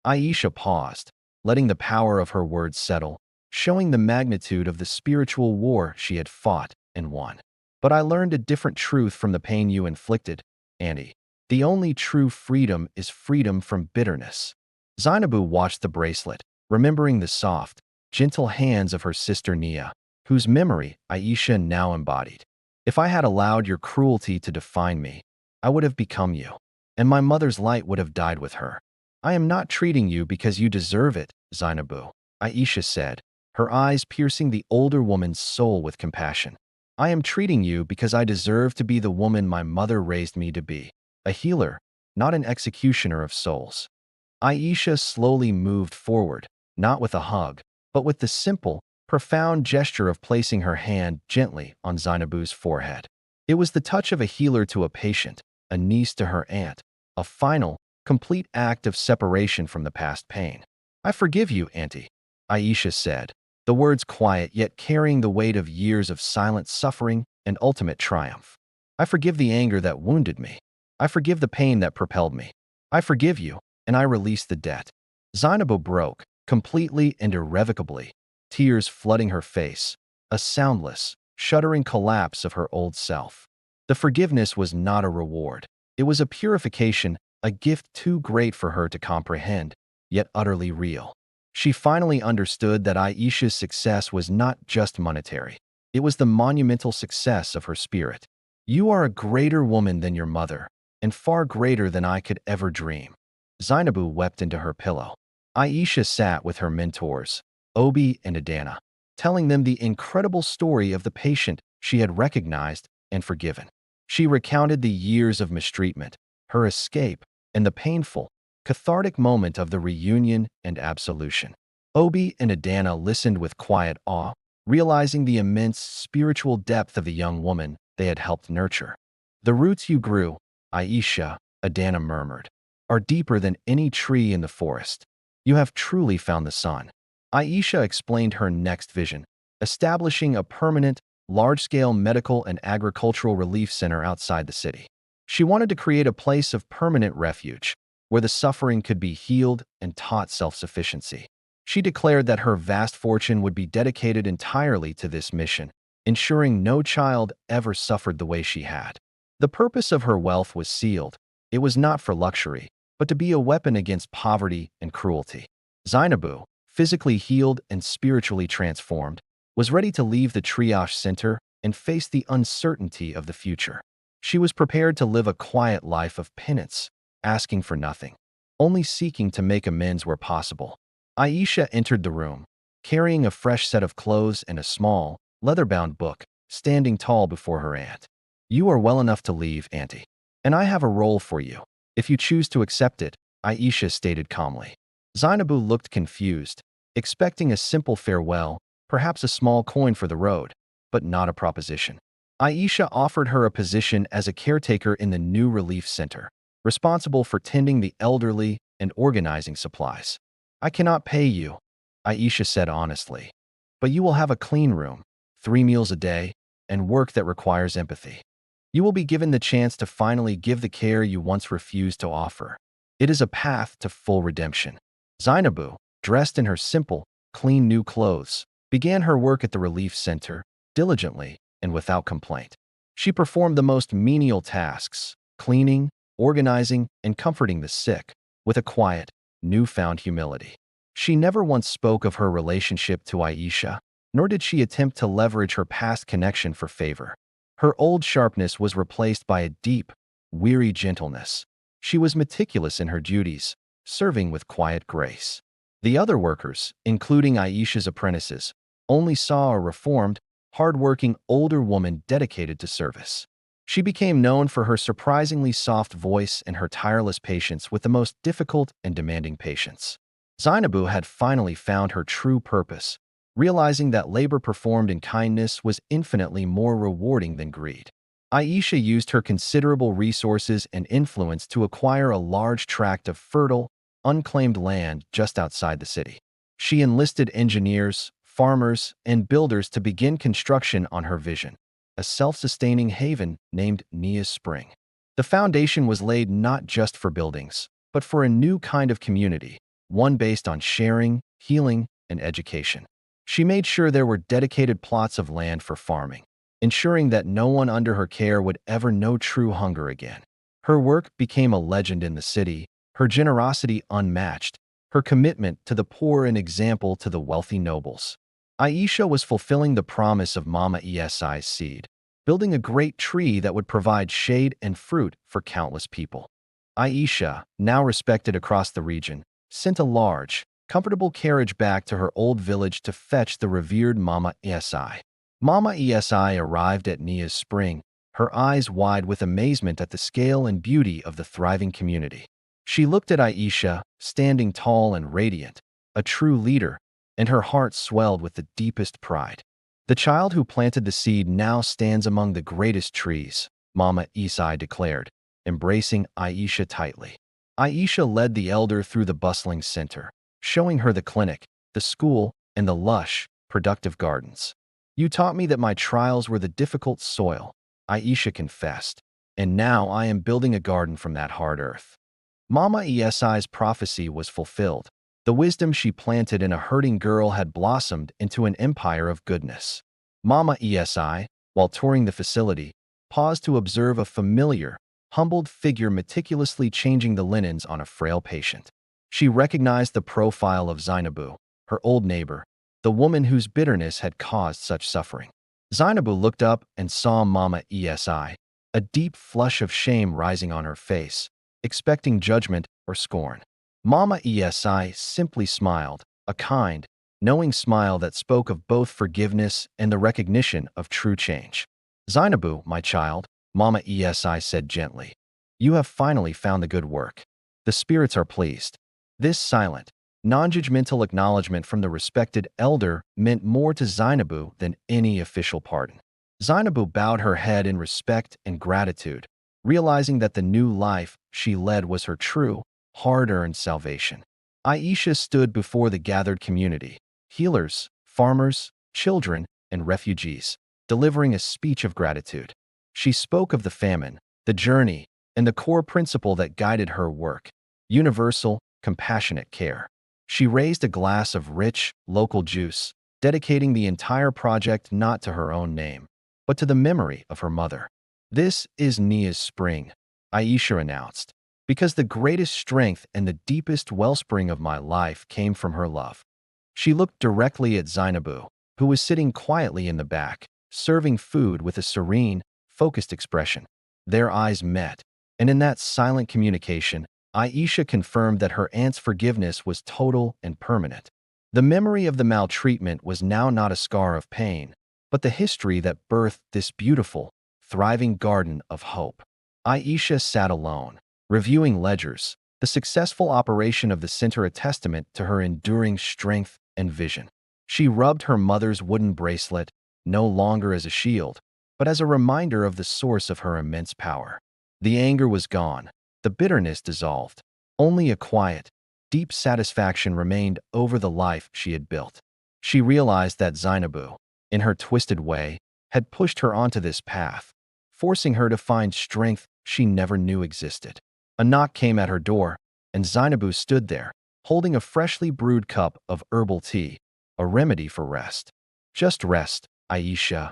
Aisha paused, letting the power of her words settle, showing the magnitude of the spiritual war she had fought and won. But I learned a different truth from the pain you inflicted, Annie. The only true freedom is freedom from bitterness. Zainabu watched the bracelet, remembering the soft, gentle hands of her sister Nia, whose memory Aisha now embodied. If I had allowed your cruelty to define me, I would have become you, and my mother's light would have died with her. I am not treating you because you deserve it, Zainabu, Aisha said, her eyes piercing the older woman's soul with compassion. I am treating you because I deserve to be the woman my mother raised me to be, a healer, not an executioner of souls. Aisha slowly moved forward, not with a hug, but with the simple, profound gesture of placing her hand gently on Zainabu's forehead. It was the touch of a healer to a patient, a niece to her aunt, a final, complete act of separation from the past pain. I forgive you, Auntie, Aisha said, the words quiet yet carrying the weight of years of silent suffering and ultimate triumph. I forgive the anger that wounded me. I forgive the pain that propelled me. I forgive you, and I release the debt. Zainabu broke, completely and irrevocably, tears flooding her face, a soundless, shuddering collapse of her old self. The forgiveness was not a reward. It was a purification, a gift too great for her to comprehend, yet utterly real. She finally understood that Aisha's success was not just monetary. It was the monumental success of her spirit. You are a greater woman than your mother, and far greater than I could ever dream. Zainabu wept into her pillow. Aisha sat with her mentors, Obi and Adana, telling them the incredible story of the patient she had recognized and forgiven. She recounted the years of mistreatment, her escape, and the painful, cathartic moment of the reunion and absolution. Obi and Adana listened with quiet awe, realizing the immense spiritual depth of the young woman they had helped nurture. The roots you grew, Aisha, Adana murmured, are deeper than any tree in the forest. You have truly found the sun. Aisha explained her next vision, establishing a permanent, large-scale medical and agricultural relief center outside the city. She wanted to create a place of permanent refuge, where the suffering could be healed and taught self-sufficiency. She declared that her vast fortune would be dedicated entirely to this mission, ensuring no child ever suffered the way she had. The purpose of her wealth was sealed. It was not for luxury, but to be a weapon against poverty and cruelty. Zainabu, physically healed and spiritually transformed, was ready to leave the triage center and face the uncertainty of the future. She was prepared to live a quiet life of penance, asking for nothing, only seeking to make amends where possible. Aisha entered the room, carrying a fresh set of clothes and a small, leather-bound book, standing tall before her aunt. You are well enough to leave, Auntie, and I have a role for you, if you choose to accept it, Aisha stated calmly. Zainabu looked confused, expecting a simple farewell, perhaps a small coin for the road, but not a proposition. Aisha offered her a position as a caretaker in the new relief center, responsible for tending the elderly and organizing supplies. I cannot pay you, Aisha said honestly, but you will have a clean room, 3 meals a day, and work that requires empathy. You will be given the chance to finally give the care you once refused to offer. It is a path to full redemption. Zainabu, dressed in her simple, clean new clothes, began her work at the relief center, diligently and without complaint. She performed the most menial tasks, cleaning, organizing, and comforting the sick, with a quiet, newfound humility. She never once spoke of her relationship to Aisha, nor did she attempt to leverage her past connection for favor. Her old sharpness was replaced by a deep, weary gentleness. She was meticulous in her duties, serving with quiet grace. The other workers, including Aisha's apprentices, only saw a reformed, hard-working older woman dedicated to service. She became known for her surprisingly soft voice and her tireless patience with the most difficult and demanding patients. Zainabu had finally found her true purpose, realizing that labor performed in kindness was infinitely more rewarding than greed. Aisha used her considerable resources and influence to acquire a large tract of fertile, unclaimed land just outside the city. She enlisted engineers, farmers, and builders to begin construction on her vision, a self-sustaining haven named Nia's Spring. The foundation was laid not just for buildings, but for a new kind of community, one based on sharing, healing, and education. She made sure there were dedicated plots of land for farming, ensuring that no one under her care would ever know true hunger again. Her work became a legend in the city, her generosity unmatched, her commitment to the poor an example to the wealthy nobles. Aisha was fulfilling the promise of Mama Esi's seed, building a great tree that would provide shade and fruit for countless people. Aisha, now respected across the region, sent a large, comfortable carriage back to her old village to fetch the revered Mama Esi. Mama Esi arrived at Nia's Spring, her eyes wide with amazement at the scale and beauty of the thriving community. She looked at Aisha, standing tall and radiant, a true leader, and her heart swelled with the deepest pride. The child who planted the seed now stands among the greatest trees, Mama Esi declared, embracing Aisha tightly. Aisha led the elder through the bustling center, showing her the clinic, the school, and the lush, productive gardens. "You taught me that my trials were the difficult soil," Aisha confessed, "and now I am building a garden from that hard earth." Mama Esi's prophecy was fulfilled. The wisdom she planted in a hurting girl had blossomed into an empire of goodness. Mama Esi, while touring the facility, paused to observe a familiar, humbled figure meticulously changing the linens on a frail patient. She recognized the profile of Zainabu, her old neighbor, the woman whose bitterness had caused such suffering. Zainabu looked up and saw Mama Esi, a deep flush of shame rising on her face, expecting judgment or scorn. Mama Esi simply smiled, a kind, knowing smile that spoke of both forgiveness and the recognition of true change. "Zainabu, my child," Mama Esi said gently, "you have finally found the good work. The spirits are pleased." This silent, non-judgmental acknowledgement from the respected elder meant more to Zainabu than any official pardon. Zainabu bowed her head in respect and gratitude, realizing that the new life she led was her true, hard-earned salvation. Aisha stood before the gathered community, healers, farmers, children, and refugees, delivering a speech of gratitude. She spoke of the famine, the journey, and the core principle that guided her work: universal, compassionate care. She raised a glass of rich, local juice, dedicating the entire project not to her own name, but to the memory of her mother. "This is Nia's Spring," Aisha announced, "because the greatest strength and the deepest wellspring of my life came from her love." She looked directly at Zainabu, who was sitting quietly in the back, serving food with a serene, focused expression. Their eyes met, and in that silent communication, Aisha confirmed that her aunt's forgiveness was total and permanent. The memory of the maltreatment was now not a scar of pain, but the history that birthed this beautiful, thriving garden of hope. Aisha sat alone, reviewing ledgers, the successful operation of the center a testament to her enduring strength and vision. She rubbed her mother's wooden bracelet, no longer as a shield, but as a reminder of the source of her immense power. The anger was gone, the bitterness dissolved. Only a quiet, deep satisfaction remained over the life she had built. She realized that Zainabu, in her twisted way, had pushed her onto this path, forcing her to find strength she never knew existed. A knock came at her door, and Zainabu stood there, holding a freshly brewed cup of herbal tea, a remedy for rest. "Just rest, Aisha,"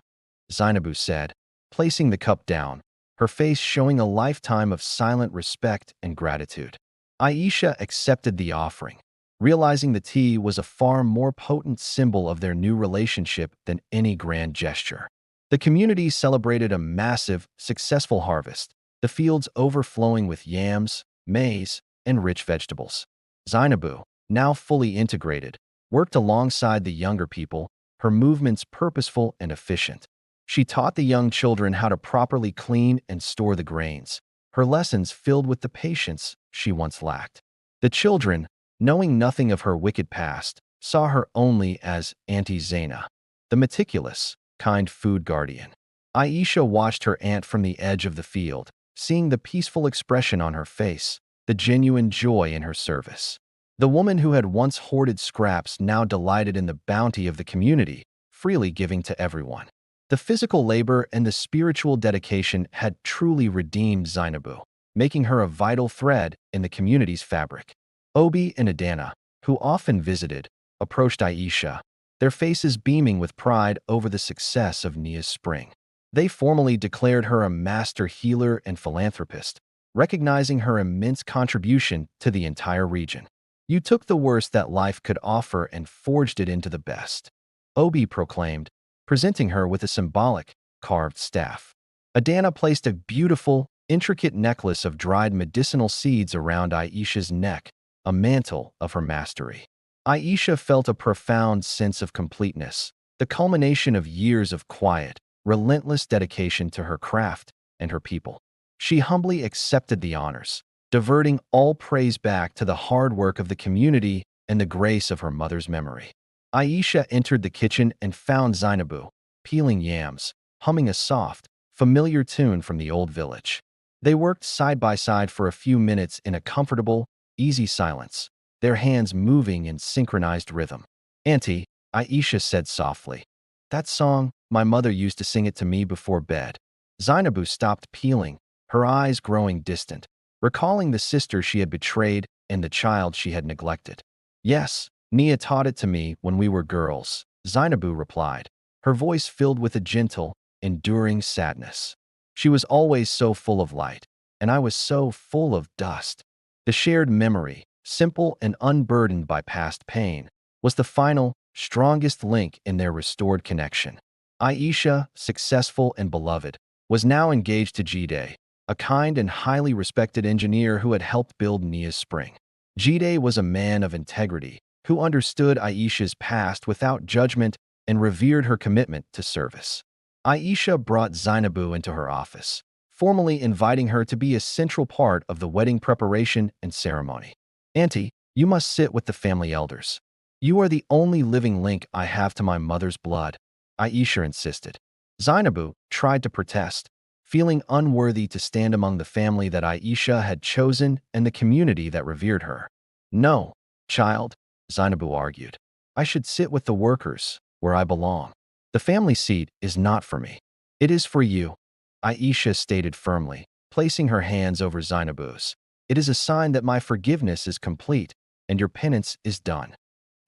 Zainabu said, placing the cup down, her face showing a lifetime of silent respect and gratitude. Aisha accepted the offering, realizing the tea was a far more potent symbol of their new relationship than any grand gesture. The community celebrated a massive, successful harvest, the fields overflowing with yams, maize, and rich vegetables. Zainabu, now fully integrated, worked alongside the younger people, her movements purposeful and efficient. She taught the young children how to properly clean and store the grains, her lessons filled with the patience she once lacked. The children, knowing nothing of her wicked past, saw her only as Auntie Zaina, the meticulous, kind food guardian. Aisha watched her aunt from the edge of the field, seeing the peaceful expression on her face, the genuine joy in her service. The woman who had once hoarded scraps now delighted in the bounty of the community, freely giving to everyone. The physical labor and the spiritual dedication had truly redeemed Zainabu, making her a vital thread in the community's fabric. Obi and Adana, who often visited, approached Aisha, their faces beaming with pride over the success of Nia's spring. They formally declared her a master healer and philanthropist, recognizing her immense contribution to the entire region. "You took the worst that life could offer and forged it into the best," Obi proclaimed, presenting her with a symbolic, carved staff. Adana placed a beautiful, intricate necklace of dried medicinal seeds around Aisha's neck, a mantle of her mastery. Aisha felt a profound sense of completeness, the culmination of years of quiet, relentless dedication to her craft and her people. She humbly accepted the honors, diverting all praise back to the hard work of the community and the grace of her mother's memory. Aisha entered the kitchen and found Zainabu, peeling yams, humming a soft, familiar tune from the old village. They worked side by side for a few minutes in a comfortable, easy silence, their hands moving in synchronized rhythm. "Auntie," Aisha said softly, "that song, my mother used to sing it to me before bed." Zainabu stopped peeling, her eyes growing distant, recalling the sister she had betrayed and the child she had neglected. "Yes, Nia taught it to me when we were girls," Zainabu replied, her voice filled with a gentle, enduring sadness. "She was always so full of light, and I was so full of dust." The shared memory, simple and unburdened by past pain, was the final, strongest link in their restored connection. Aisha, successful and beloved, was now engaged to Jide, a kind and highly respected engineer who had helped build Nia's spring. Jide was a man of integrity, who understood Aisha's past without judgment and revered her commitment to service. Aisha brought Zainabu into her office, formally inviting her to be a central part of the wedding preparation and ceremony. "Auntie, you must sit with the family elders. You are the only living link I have to my mother's blood," Aisha insisted. Zainabu tried to protest, feeling unworthy to stand among the family that Aisha had chosen and the community that revered her. "No, child," Zainabu argued. "I should sit with the workers, where I belong. The family seat is not for me. It is for you," Aisha stated firmly, placing her hands over Zainabu's. "It is a sign that my forgiveness is complete and your penance is done."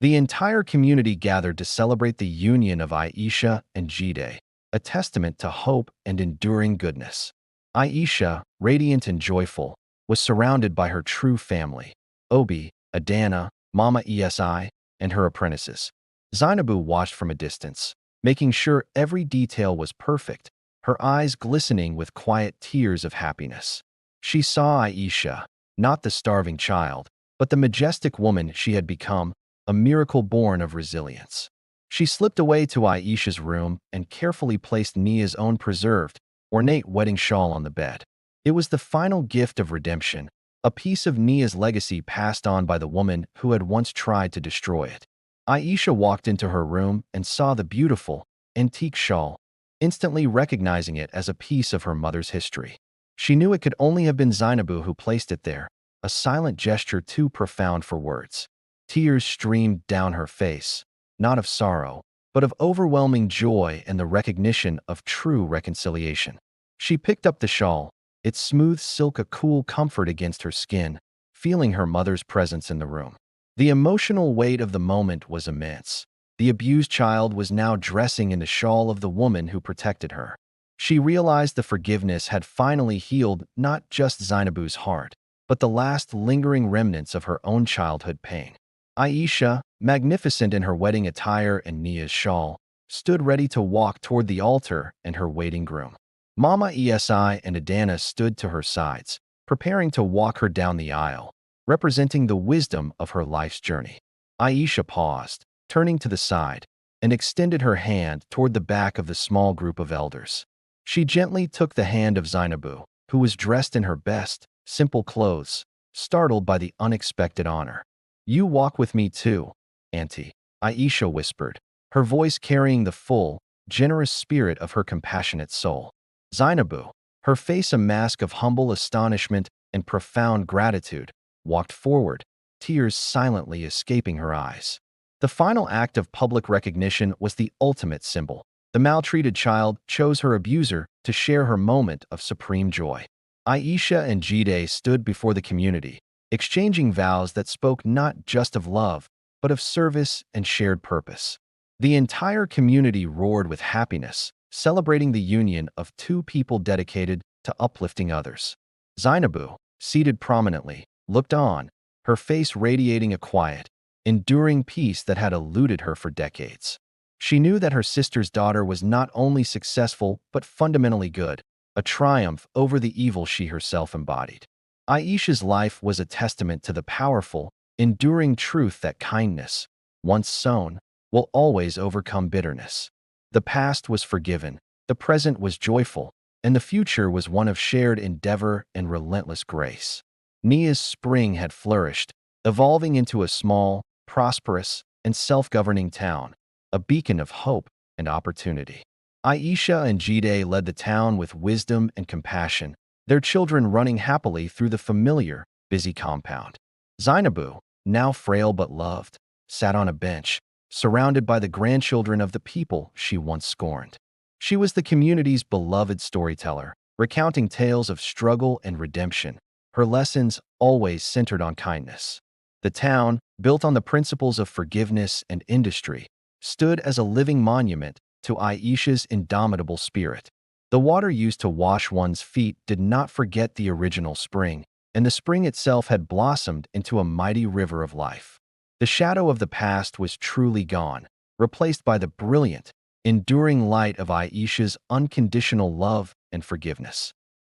The entire community gathered to celebrate the union of Aisha and Jide, a testament to hope and enduring goodness. Aisha, radiant and joyful, was surrounded by her true family, Obi, Adana, Mama Esi, and her apprentices. Zainabu watched from a distance, making sure every detail was perfect, her eyes glistening with quiet tears of happiness. She saw Aisha, not the starving child, but the majestic woman she had become, a miracle born of resilience. She slipped away to Aisha's room and carefully placed Nia's own preserved, ornate wedding shawl on the bed. It was the final gift of redemption, a piece of Nia's legacy passed on by the woman who had once tried to destroy it. Aisha walked into her room and saw the beautiful, antique shawl, instantly recognizing it as a piece of her mother's history. She knew it could only have been Zainabu who placed it there, a silent gesture too profound for words. Tears streamed down her face, not of sorrow, but of overwhelming joy and the recognition of true reconciliation. She picked up the shawl, its smooth silk a cool comfort against her skin, feeling her mother's presence in the room. The emotional weight of the moment was immense. The abused child was now dressing in the shawl of the woman who protected her. She realized the forgiveness had finally healed not just Zainabu's heart, but the last lingering remnants of her own childhood pain. Aisha, magnificent in her wedding attire and Nia's shawl, stood ready to walk toward the altar and her waiting groom. Mama Esi and Adana stood to her sides, preparing to walk her down the aisle, representing the wisdom of her life's journey. Aisha paused, turning to the side, and extended her hand toward the back of the small group of elders. She gently took the hand of Zainabu, who was dressed in her best, simple clothes, startled by the unexpected honor. "You walk with me too, Auntie," Aisha whispered, her voice carrying the full, generous spirit of her compassionate soul. Zainabu, her face a mask of humble astonishment and profound gratitude, walked forward, tears silently escaping her eyes. The final act of public recognition was the ultimate symbol. The maltreated child chose her abuser to share her moment of supreme joy. Aisha and Jide stood before the community, exchanging vows that spoke not just of love, but of service and shared purpose. The entire community roared with happiness, celebrating the union of two people dedicated to uplifting others. Zainabu, seated prominently, looked on, her face radiating a quiet, enduring peace that had eluded her for decades. She knew that her sister's daughter was not only successful but fundamentally good, a triumph over the evil she herself embodied. Aisha's life was a testament to the powerful, enduring truth that kindness, once sown, will always overcome bitterness. The past was forgiven, the present was joyful, and the future was one of shared endeavor and relentless grace. Nia's spring had flourished, evolving into a small, prosperous, and self-governing town, a beacon of hope and opportunity. Aisha and Jide led the town with wisdom and compassion, their children running happily through the familiar, busy compound. Zainabu, now frail but loved, sat on a bench, surrounded by the grandchildren of the people she once scorned. She was the community's beloved storyteller, recounting tales of struggle and redemption, her lessons always centered on kindness. The town, built on the principles of forgiveness and industry, stood as a living monument to Aisha's indomitable spirit. The water used to wash one's feet did not forget the original spring, and the spring itself had blossomed into a mighty river of life. The shadow of the past was truly gone, replaced by the brilliant, enduring light of Aisha's unconditional love and forgiveness.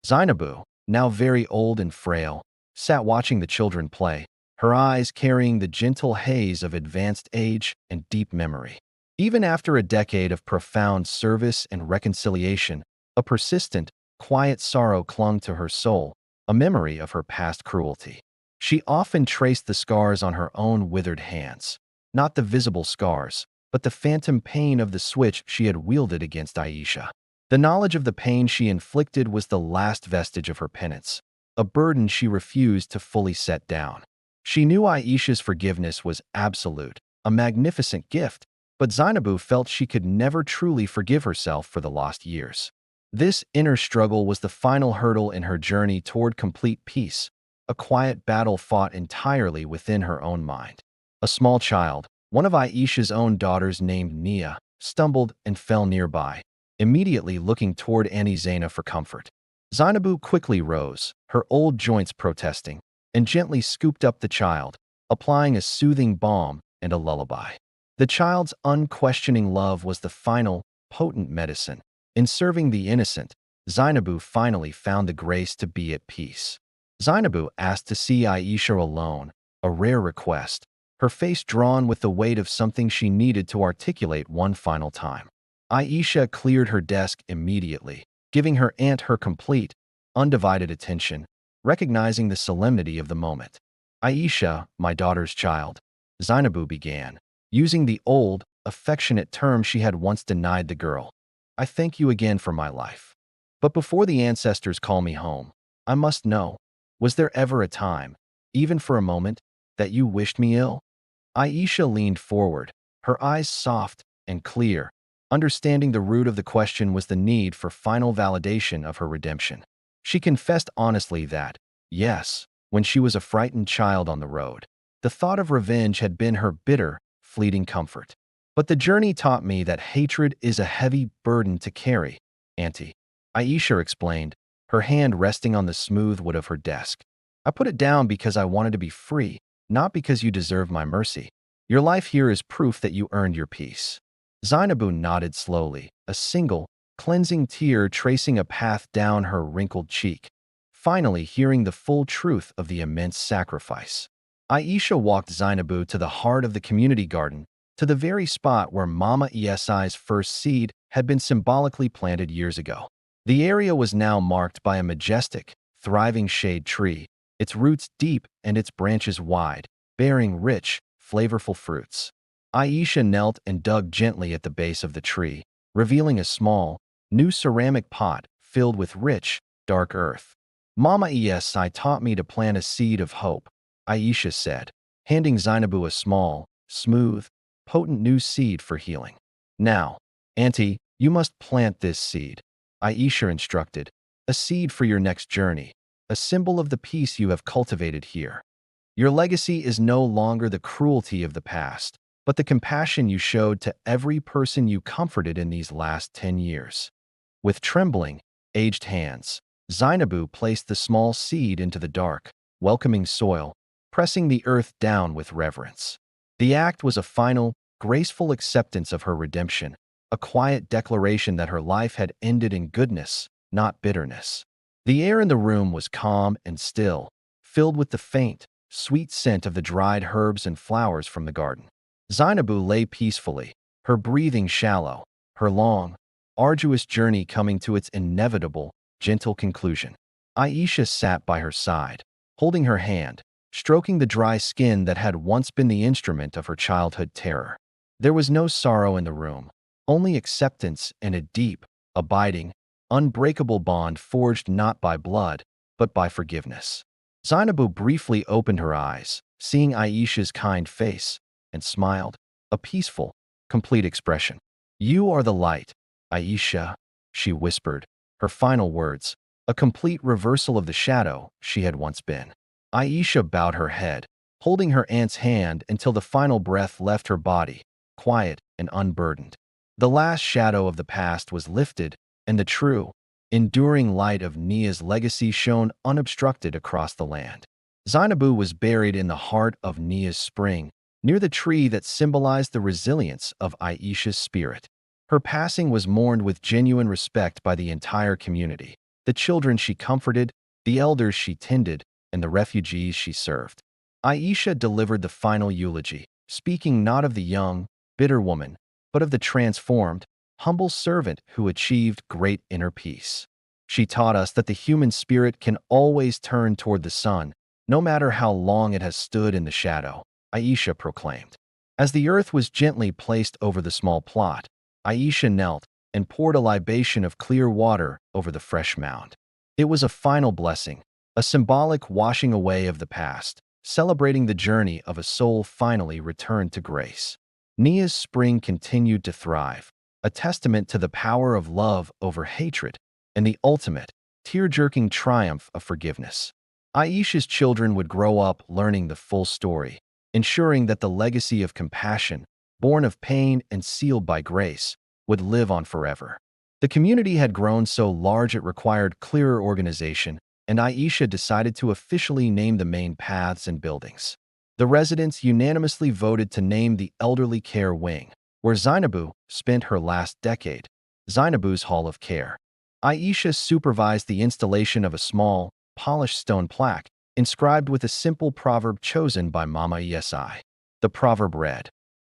Zainabu, now very old and frail, sat watching the children play, her eyes carrying the gentle haze of advanced age and deep memory. Even after a decade of profound service and reconciliation, a persistent, quiet sorrow clung to her soul, a memory of her past cruelty. She often traced the scars on her own withered hands, not the visible scars, but the phantom pain of the switch she had wielded against Aisha. The knowledge of the pain she inflicted was the last vestige of her penance, a burden she refused to fully set down. She knew Aisha's forgiveness was absolute, a magnificent gift, but Zainabu felt she could never truly forgive herself for the lost years. This inner struggle was the final hurdle in her journey toward complete peace, a quiet battle fought entirely within her own mind. A small child, one of Aisha's own daughters named Nia, stumbled and fell nearby, immediately looking toward Annie Zaina for comfort. Zainabu quickly rose, her old joints protesting, and gently scooped up the child, applying a soothing balm and a lullaby. The child's unquestioning love was the final, potent medicine. In serving the innocent, Zainabu finally found the grace to be at peace. Zainabu asked to see Aisha alone, a rare request, her face drawn with the weight of something she needed to articulate one final time. Aisha cleared her desk immediately, giving her aunt her complete, undivided attention, recognizing the solemnity of the moment. "Aisha, my daughter's child," Zainabu began, using the old, affectionate term she had once denied the girl. "I thank you again for my life. But before the ancestors call me home, I must know, was there ever a time, even for a moment, that you wished me ill?" Aisha leaned forward, her eyes soft and clear, understanding the root of the question was the need for final validation of her redemption. She confessed honestly that, yes, when she was a frightened child on the road, the thought of revenge had been her bitter, fleeting comfort. "But the journey taught me that hatred is a heavy burden to carry, Auntie," Aisha explained, her hand resting on the smooth wood of her desk. "I put it down because I wanted to be free, not because you deserve my mercy. Your life here is proof that you earned your peace." Zainabu nodded slowly, a single, cleansing tear tracing a path down her wrinkled cheek, finally hearing the full truth of the immense sacrifice. Aisha walked Zainabu to the heart of the community garden, to the very spot where Mama Esi's first seed had been symbolically planted years ago. The area was now marked by a majestic, thriving shade tree, its roots deep and its branches wide, bearing rich, flavorful fruits. Aisha knelt and dug gently at the base of the tree, revealing a small, new ceramic pot filled with rich, dark earth. Mama ESI taught me to plant a seed of hope, Aisha said, handing Zainabu a small, smooth, potent new seed for healing. Now, Auntie, you must plant this seed, Aisha instructed, a seed for your next journey, a symbol of the peace you have cultivated here. Your legacy is no longer the cruelty of the past, but the compassion you showed to every person you comforted in these last 10 years. With trembling, aged hands, Zainabu placed the small seed into the dark, welcoming soil, pressing the earth down with reverence. The act was a final, graceful acceptance of her redemption, a quiet declaration that her life had ended in goodness, not bitterness. The air in the room was calm and still, filled with the faint, sweet scent of the dried herbs and flowers from the garden. Zainabu lay peacefully, her breathing shallow, her long, arduous journey coming to its inevitable, gentle conclusion. Aisha sat by her side, holding her hand, stroking the dry skin that had once been the instrument of her childhood terror. There was no sorrow in the room, only acceptance and a deep, abiding, unbreakable bond forged not by blood, but by forgiveness. Zainabu briefly opened her eyes, seeing Aisha's kind face, and smiled, a peaceful, complete expression. "You are the light, Aisha," she whispered, her final words, a complete reversal of the shadow she had once been. Aisha bowed her head, holding her aunt's hand until the final breath left her body, quiet and unburdened. The last shadow of the past was lifted, and the true, enduring light of Nia's legacy shone unobstructed across the land. Zainabu was buried in the heart of Nia's spring, near the tree that symbolized the resilience of Aisha's spirit. Her passing was mourned with genuine respect by the entire community, the children she comforted, the elders she tended, and the refugees she served. Aisha delivered the final eulogy, speaking not of the young, bitter woman, but of the transformed, humble servant who achieved great inner peace. She taught us that the human spirit can always turn toward the sun, no matter how long it has stood in the shadow, Aisha proclaimed. As the earth was gently placed over the small plot, Aisha knelt and poured a libation of clear water over the fresh mound. It was a final blessing, a symbolic washing away of the past, celebrating the journey of a soul finally returned to grace. Nia's spring continued to thrive, a testament to the power of love over hatred and the ultimate, tear-jerking triumph of forgiveness. Aisha's children would grow up learning the full story, ensuring that the legacy of compassion, born of pain and sealed by grace, would live on forever. The community had grown so large it required clearer organization, and Aisha decided to officially name the main paths and buildings. The residents unanimously voted to name the Elderly Care Wing, where Zainabu spent her last decade, Zainabu's Hall of Care. Aisha supervised the installation of a small, polished stone plaque, inscribed with a simple proverb chosen by Mama ESI. The proverb read,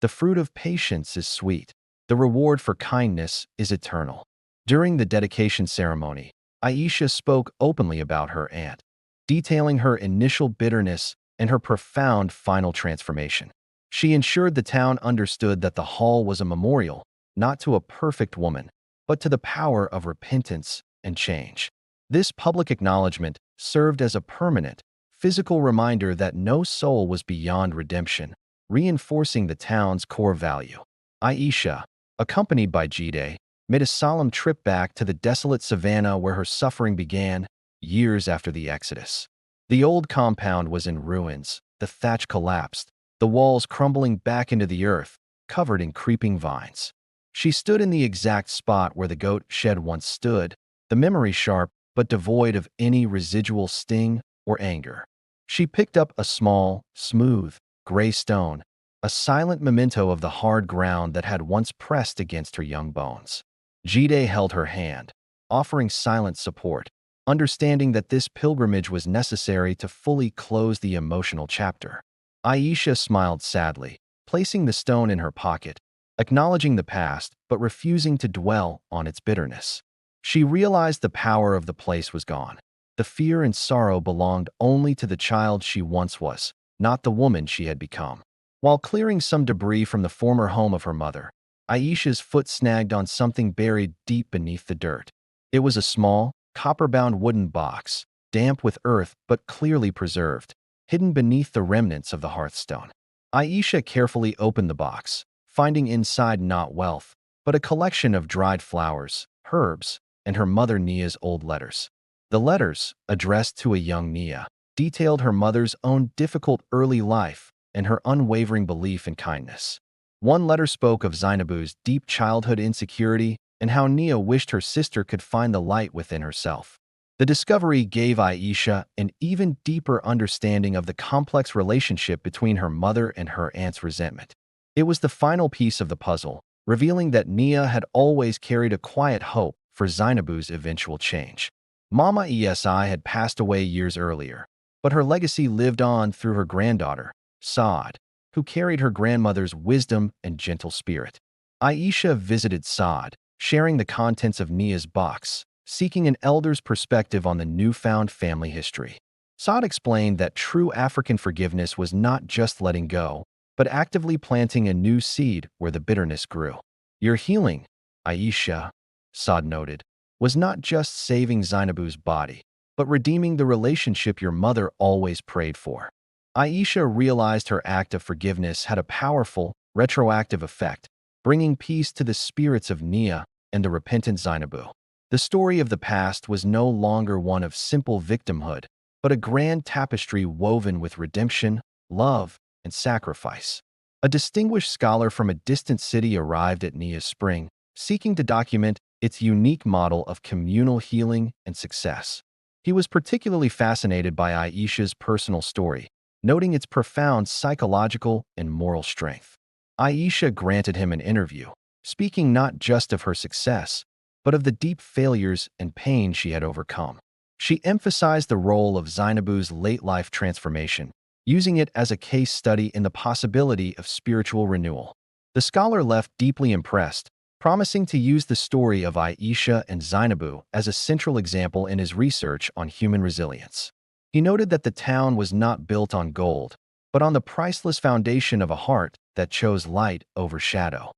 "The fruit of patience is sweet. The reward for kindness is eternal." During the dedication ceremony, Aisha spoke openly about her aunt, detailing her initial bitterness and her profound final transformation. She ensured the town understood that the hall was a memorial, not to a perfect woman, but to the power of repentance and change. This public acknowledgement served as a permanent, physical reminder that no soul was beyond redemption, reinforcing the town's core value. Aisha, accompanied by Jide, made a solemn trip back to the desolate savannah where her suffering began, years after the Exodus. The old compound was in ruins, the thatch collapsed, the walls crumbling back into the earth, covered in creeping vines. She stood in the exact spot where the goat shed once stood, the memory sharp but devoid of any residual sting or anger. She picked up a small, smooth, gray stone, a silent memento of the hard ground that had once pressed against her young bones. Jide held her hand, offering silent support, understanding that this pilgrimage was necessary to fully close the emotional chapter. Aisha smiled sadly, placing the stone in her pocket, acknowledging the past but refusing to dwell on its bitterness. She realized the power of the place was gone. The fear and sorrow belonged only to the child she once was, not the woman she had become. While clearing some debris from the former home of her mother, Aisha's foot snagged on something buried deep beneath the dirt. It was a small, copper-bound wooden box, damp with earth but clearly preserved, hidden beneath the remnants of the hearthstone. Aisha carefully opened the box, finding inside not wealth, but a collection of dried flowers, herbs, and her mother Nia's old letters. The letters, addressed to a young Nia, detailed her mother's own difficult early life and her unwavering belief in kindness. One letter spoke of Zainabu's deep childhood insecurity and how Nia wished her sister could find the light within herself. The discovery gave Aisha an even deeper understanding of the complex relationship between her mother and her aunt's resentment. It was the final piece of the puzzle, revealing that Nia had always carried a quiet hope for Zainabu's eventual change. Mama Esi had passed away years earlier, but her legacy lived on through her granddaughter, Saad, who carried her grandmother's wisdom and gentle spirit. Aisha visited Saad, sharing the contents of Nia's box, seeking an elder's perspective on the newfound family history. Saad explained that true African forgiveness was not just letting go, but actively planting a new seed where the bitterness grew. Your healing, Aisha, Saad noted, was not just saving Zainabu's body, but redeeming the relationship your mother always prayed for. Aisha realized her act of forgiveness had a powerful, retroactive effect, bringing peace to the spirits of Nia and the repentant Zainabu. The story of the past was no longer one of simple victimhood, but a grand tapestry woven with redemption, love, and sacrifice. A distinguished scholar from a distant city arrived at Nia's spring, seeking to document its unique model of communal healing and success. He was particularly fascinated by Aisha's personal story, noting its profound psychological and moral strength. Aisha granted him an interview, speaking not just of her success, but of the deep failures and pain she had overcome. She emphasized the role of Zainabu's late-life transformation, using it as a case study in the possibility of spiritual renewal. The scholar left deeply impressed, promising to use the story of Aisha and Zainabu as a central example in his research on human resilience. He noted that the town was not built on gold, but on the priceless foundation of a heart that chose light over shadow.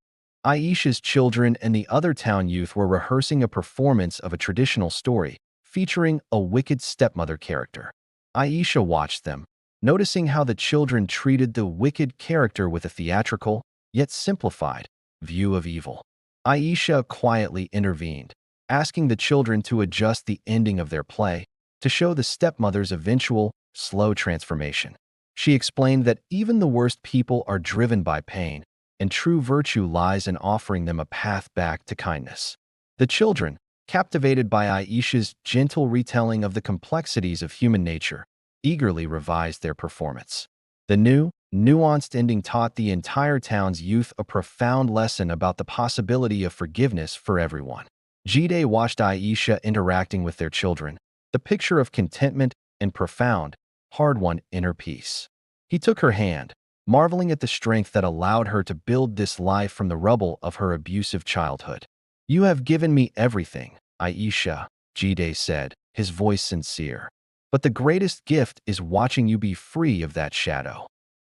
Aisha's children and the other town youth were rehearsing a performance of a traditional story, featuring a wicked stepmother character. Aisha watched them, noticing how the children treated the wicked character with a theatrical, yet simplified, view of evil. Aisha quietly intervened, asking the children to adjust the ending of their play to show the stepmother's eventual, slow transformation. She explained that even the worst people are driven by pain, and true virtue lies in offering them a path back to kindness. The children, captivated by Aisha's gentle retelling of the complexities of human nature, eagerly revised their performance. The new, nuanced ending taught the entire town's youth a profound lesson about the possibility of forgiveness for everyone. Jide watched Aisha interacting with their children, the picture of contentment and profound, hard-won inner peace. He took her hand, marveling at the strength that allowed her to build this life from the rubble of her abusive childhood. You have given me everything, Aisha, Jide said, his voice sincere. But the greatest gift is watching you be free of that shadow.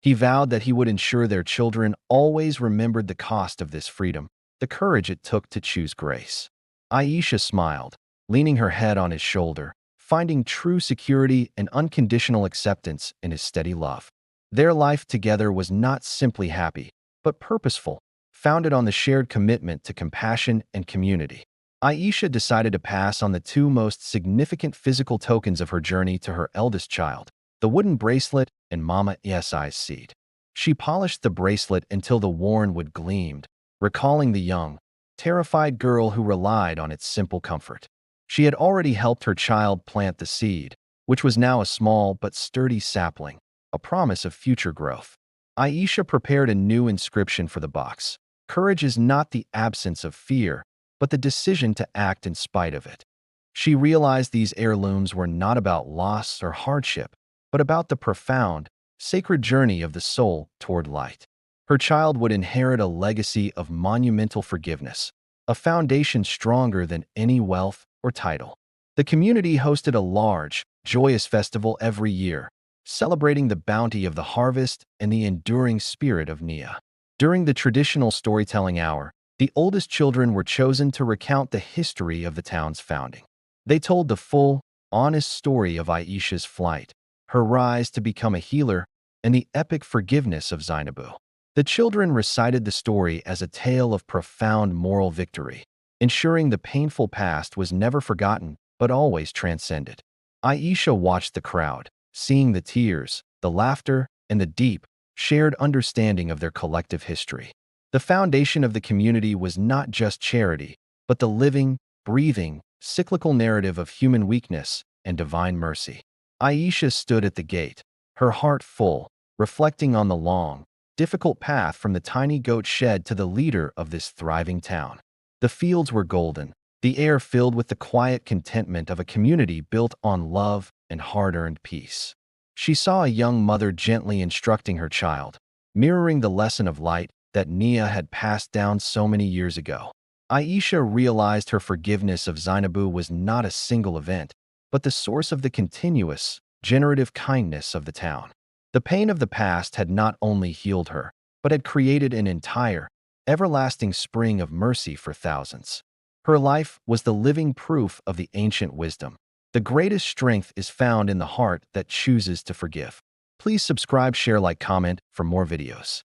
He vowed that he would ensure their children always remembered the cost of this freedom, the courage it took to choose grace. Aisha smiled, leaning her head on his shoulder, finding true security and unconditional acceptance in his steady love. Their life together was not simply happy, but purposeful, founded on the shared commitment to compassion and community. Aisha decided to pass on the two most significant physical tokens of her journey to her eldest child, the wooden bracelet and Mama Esi's seed. She polished the bracelet until the worn wood gleamed, recalling the young, terrified girl who relied on its simple comfort. She had already helped her child plant the seed, which was now a small but sturdy sapling, a promise of future growth. Aisha prepared a new inscription for the box. Courage is not the absence of fear, but the decision to act in spite of it. She realized these heirlooms were not about loss or hardship, but about the profound, sacred journey of the soul toward light. Her child would inherit a legacy of monumental forgiveness, a foundation stronger than any wealth or title. The community hosted a large, joyous festival every year, celebrating the bounty of the harvest and the enduring spirit of Nia. During the traditional storytelling hour, the oldest children were chosen to recount the history of the town's founding. They told the full, honest story of Aisha's flight, her rise to become a healer, and the epic forgiveness of Zainabu. The children recited the story as a tale of profound moral victory, ensuring the painful past was never forgotten but always transcended. Aisha watched the crowd, seeing the tears, the laughter, and the deep, shared understanding of their collective history. The foundation of the community was not just charity, but the living, breathing, cyclical narrative of human weakness and divine mercy. Aisha stood at the gate, her heart full, reflecting on the long, difficult path from the tiny goat shed to the leader of this thriving town. The fields were golden, the air filled with the quiet contentment of a community built on love and hard-earned peace. She saw a young mother gently instructing her child, mirroring the lesson of light that Nia had passed down so many years ago. Aisha realized her forgiveness of Zainabu was not a single event, but the source of the continuous, generative kindness of the town. The pain of the past had not only healed her, but had created an entire, everlasting spring of mercy for thousands. Her life was the living proof of the ancient wisdom. The greatest strength is found in the heart that chooses to forgive. Please subscribe, share, like, comment for more videos.